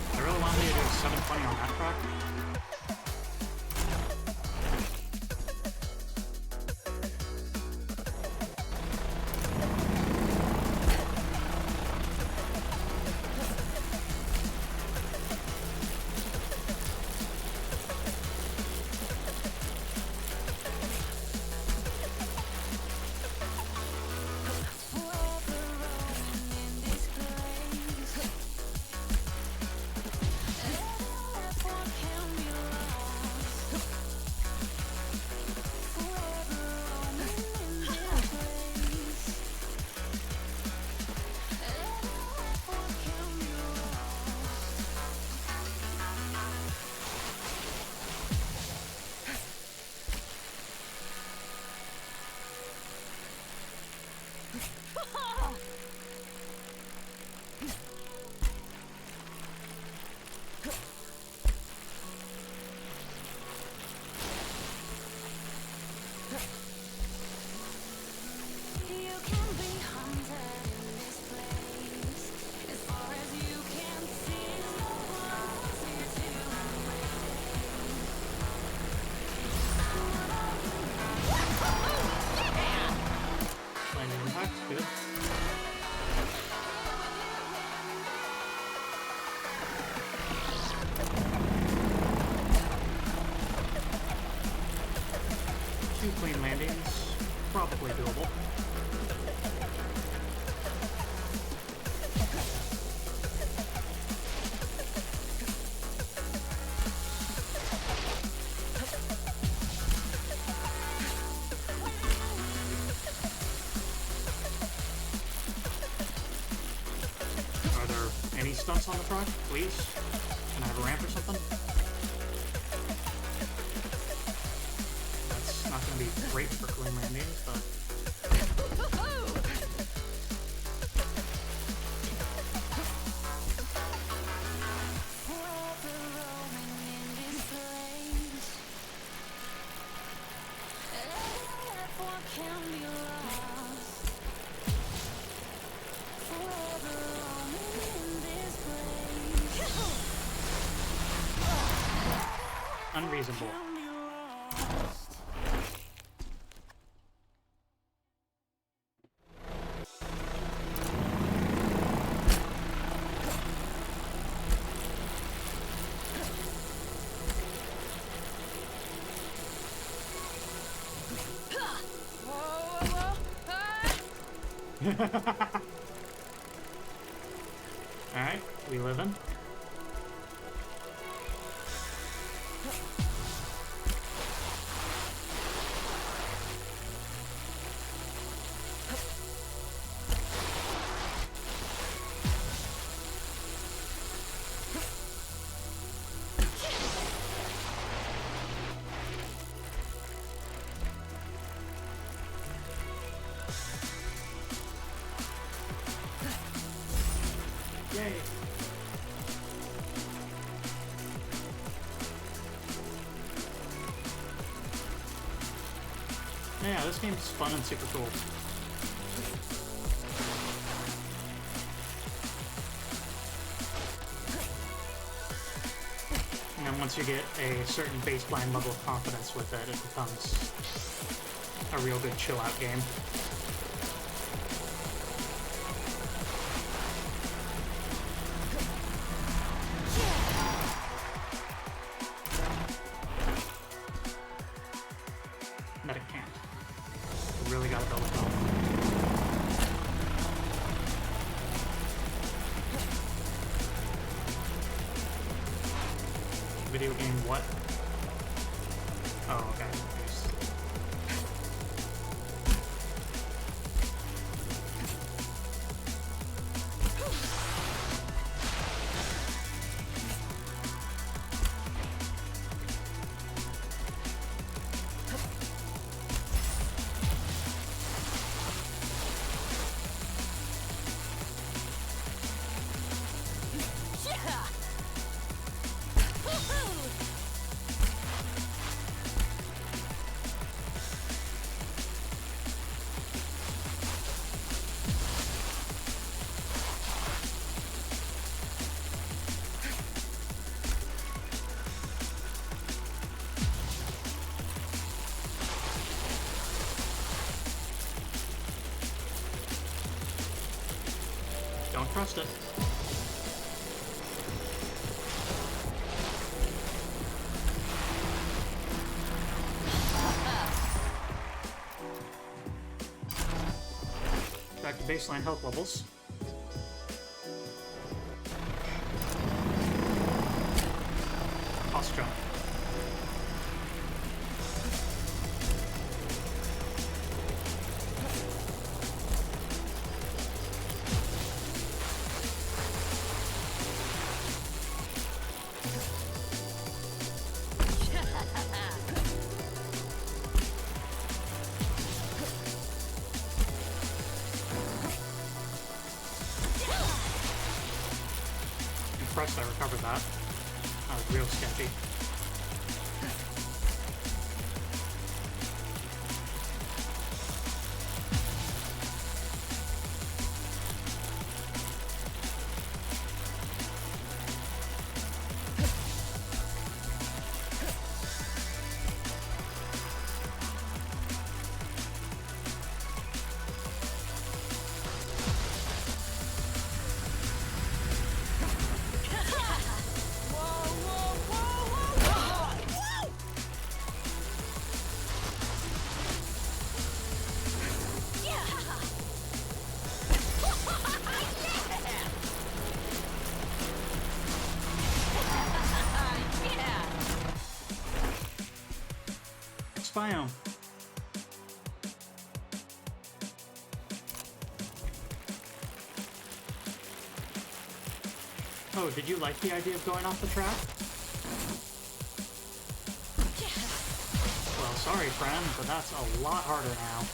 I really wanted to do a 720 on that track. You can be hunted in this place. As far as you can see, no one is here to Landing impact, good. Two clean landings, probably doable. Are there any stunts on the track, please? Can I have a ramp or something? That's not going to be great for clean landings, but forever roaming in this place. Everyone can be lost. Forever roaming in this place. unreasonable. Can be lost. Alright, we living. Yay! Yeah, this game's fun and super cool. And then once you get a certain baseline level of confidence with it, it becomes a real good chill-out game. Medic camp. Really gotta build it up. Video game what? Oh, okay. Nice. Yeah! Woohoo! Don't trust it. Back to baseline health levels. Boss jump. Impressed I recovered that. That was real sketchy. Biome. Oh, did you like the idea of going off the track? Well, sorry, friend, but that's a lot harder now.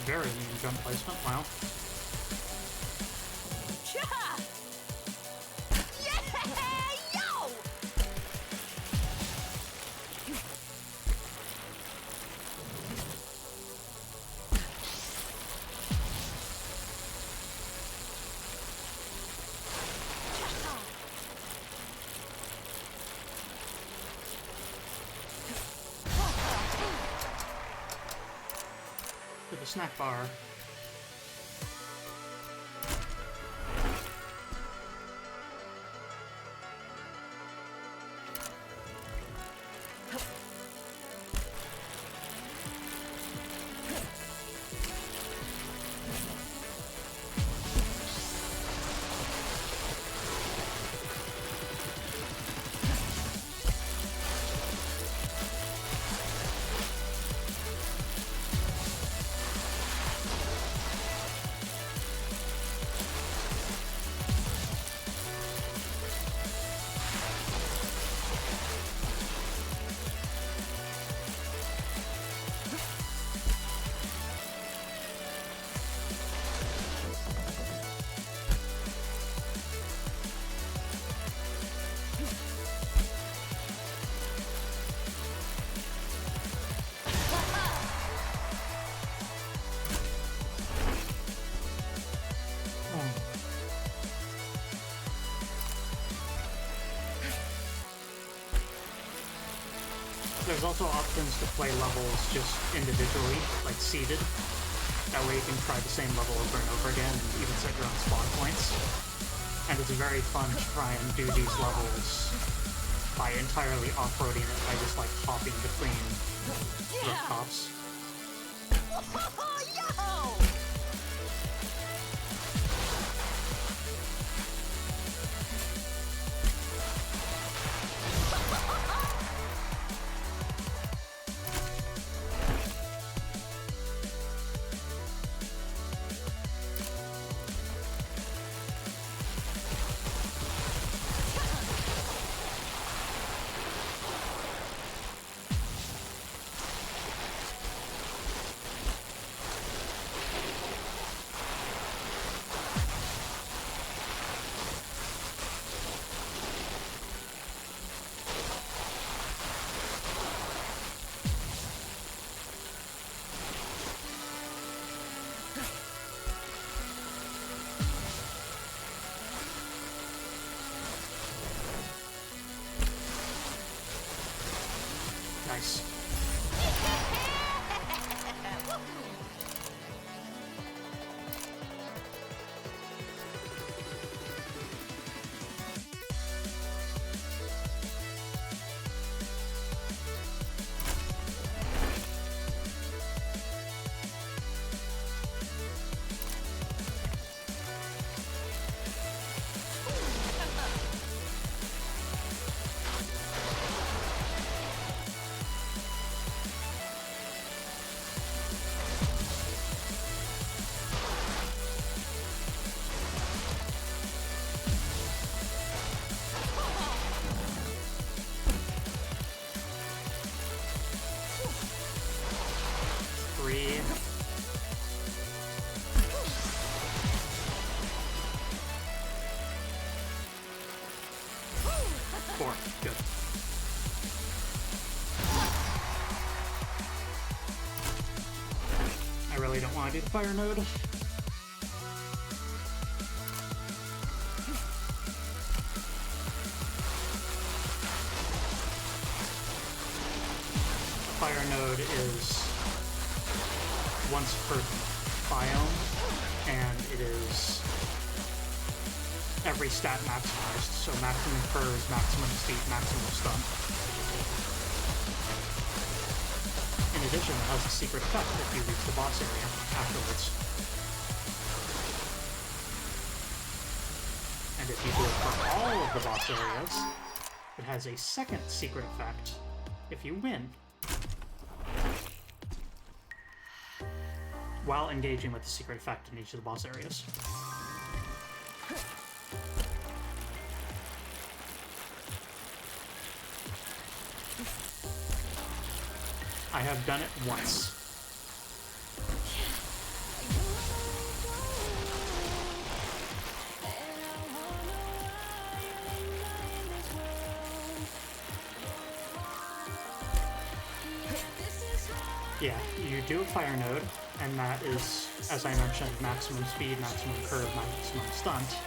Very mean jump placement, wow. To the snack bar. There's also options to play levels just individually, like seeded. That way you can try the same level over and over again and even set your own spawn points. And it's very fun to try and do these levels by entirely off-roading it by just like hopping between rooftops. Yo! Nice. Three. Four. Good. I really don't want to do the fire node. Fire node is once per biome, and it is every stat maximized, so maximum curves, maximum speed, maximum stun. In addition, it has a secret effect if you reach the boss area afterwards. And if you do it for all of the boss areas, it has a second secret effect if you win, while engaging with the secret effect in each of the boss areas. I have done it once. Yeah, you do a fire node, and that is, as I mentioned, maximum speed, maximum curve, maximum stunt.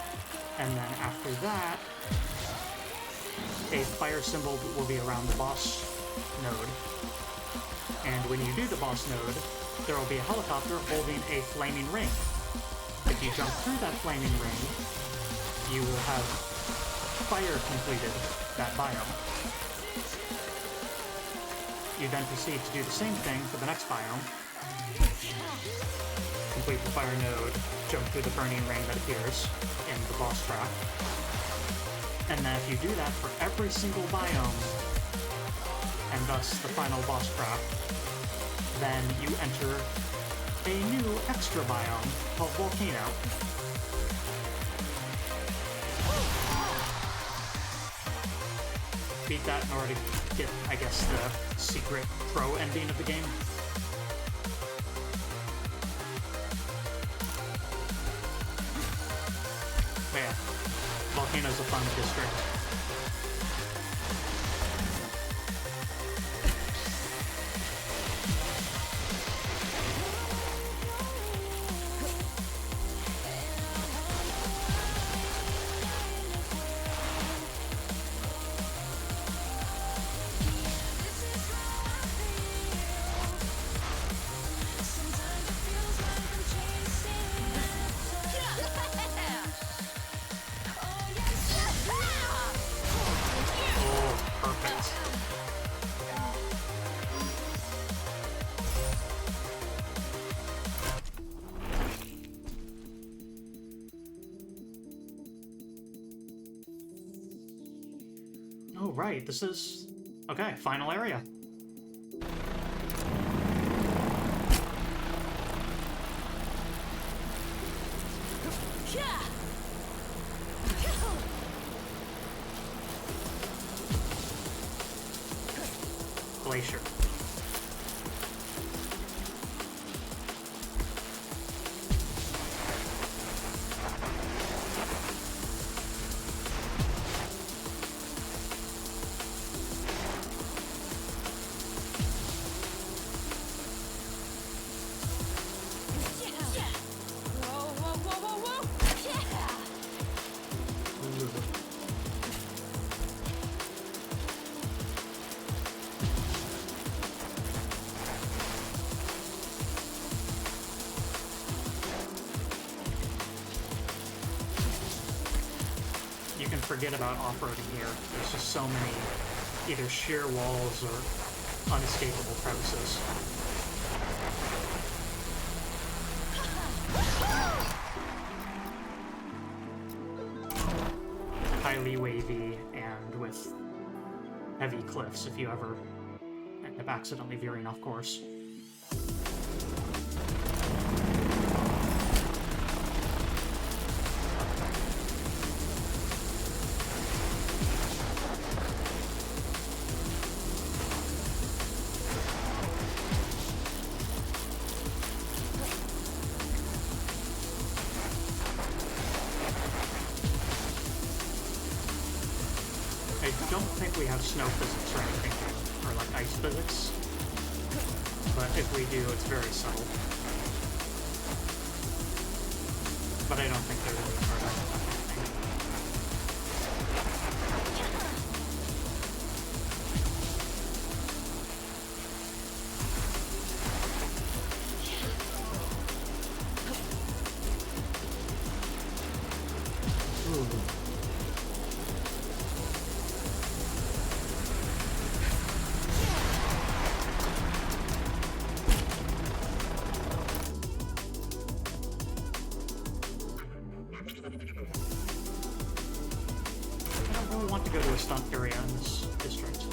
And then after that, a fire symbol will be around the boss node. And when you do the boss node, there will be a helicopter holding a flaming ring. If you jump through that flaming ring, you will have fire completed that biome. You then proceed to do the same thing for the next biome. Complete the fire node, jump through the burning ring that appears in the boss track. And then if you do that for every single biome, and thus the final boss trap, then you enter a new extra biome called Volcano. Beat that in order to get, I guess, the secret pro ending of the game. But yeah, Volcano's a fun district. right, this is... Okay, final area. Yeah. Glacier. Yeah. Whoa, whoa, whoa, whoa, whoa. Yeah. You can forget about off-roading here. There's just so many either sheer walls or unescapable crevices. Highly wavy and with heavy cliffs if you ever end up accidentally veering off course. I don't think we have snow physics or anything here, or like ice physics, but if we do, it's very subtle. But I don't think there's any part of anything. Ooh. I don't really want to go to a stunt area in this district,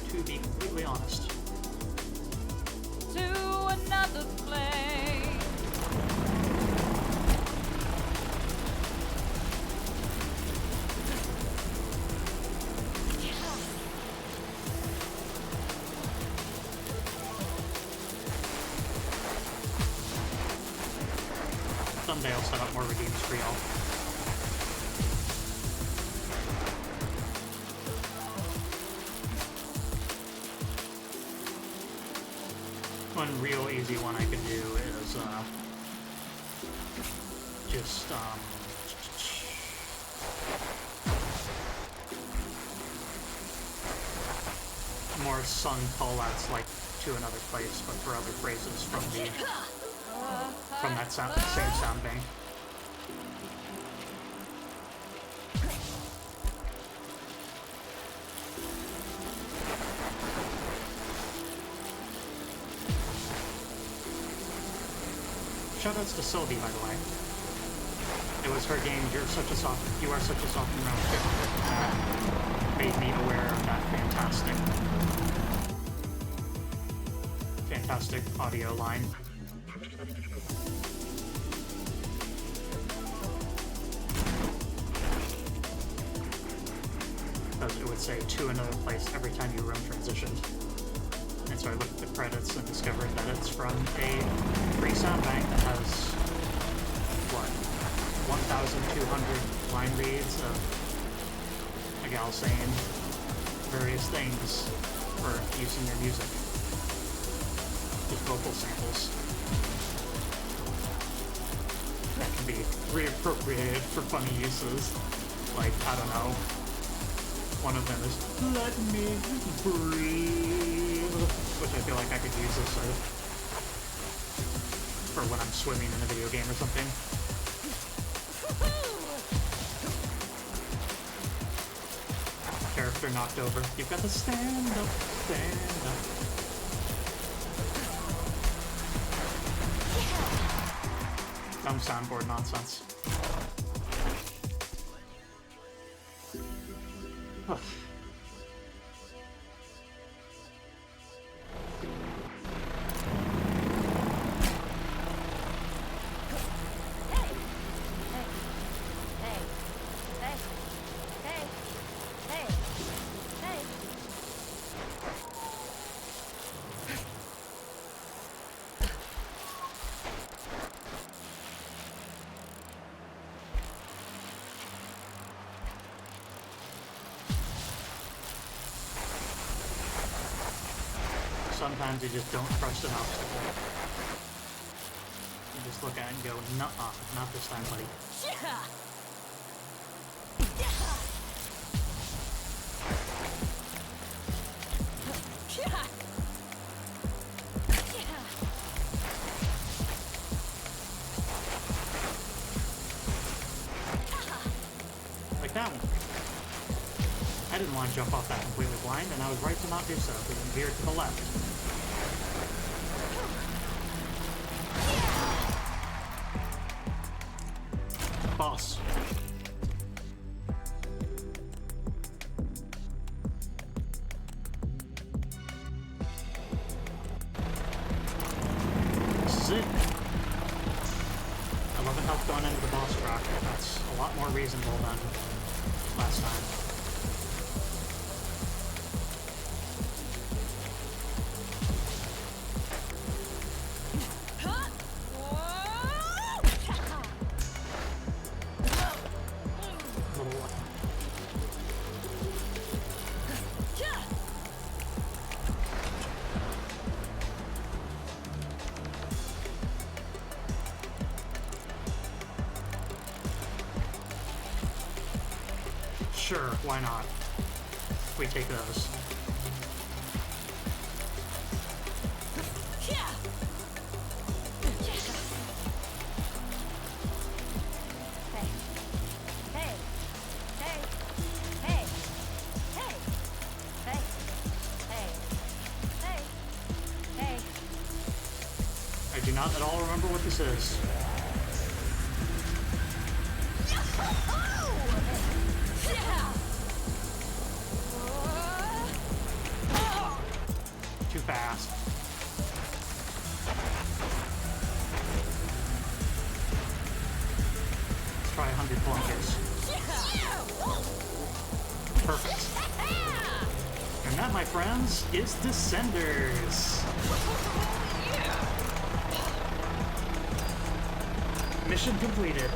to be completely honest. To another place. Someday I'll set up more redeems for y'all. One real easy one I could do is just more sung callouts like to another place, but for other phrases from that same sound bank. Shoutouts to Sylvie, by the way. It was her game, You Are Such a Soft and Round Ship, that made me aware of that fantastic audio line. Because it would say to another place every time you room transitioned. And so I looked at the credits and discovered that it's from a free sound bank that has, what, 1,200 line reads of a gal saying various things for use in your music. Just vocal samples that can be reappropriated for funny uses. Like, I don't know, one of them is, "Let me breathe," which I feel like I could use as for when I'm swimming in a video game or something. Character knocked over. You've got to stand up, stand up. Dumb soundboard nonsense. Sometimes you just don't trust an obstacle. You just look at it and go, nuh-uh, not this time, buddy. Like that one. I didn't want to jump off that completely blind, and I was right to not do so, because it veered to the left. Boss. This is it. I love it how it's going into the boss rock. That's a lot more reasonable than last time. Sure, why not? We take those. I do not at all remember what this is. Too fast. Let's try 100 kilometers. Perfect. And that, my friends, is Descenders. Mission completed.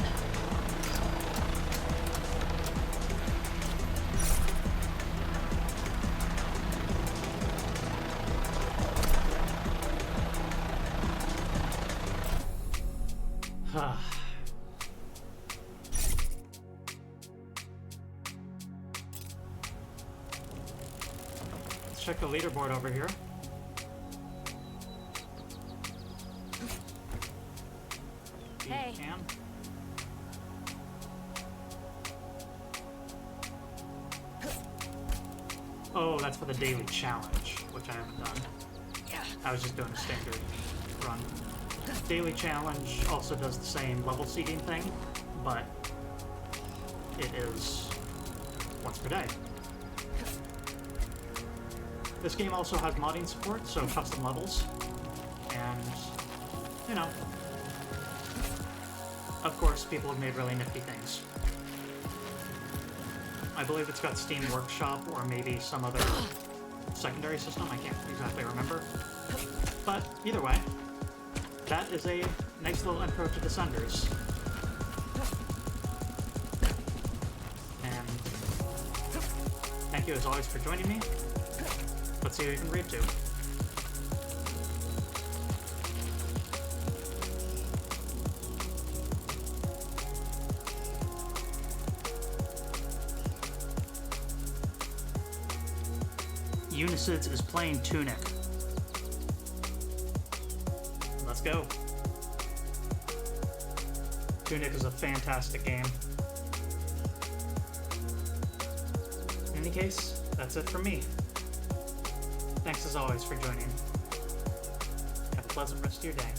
Let's check the leaderboard over here. Hey. Cam. Oh, that's for the daily challenge, which I haven't done. I was just doing a standard run. Daily challenge also does the same level seeding thing, but it is once per day. This game also has modding support, so custom levels, and, you know, of course, people have made really nifty things. I believe it's got Steam Workshop or maybe some other secondary system, I can't exactly remember. But either way, that is a nice little intro to Descenders. And thank you as always for joining me. Let's see who you can read to. Unicids is playing Tunic. Let's go. Tunic is a fantastic game. In any case, that's it from me. Thanks as always for joining. Have a pleasant rest of your day.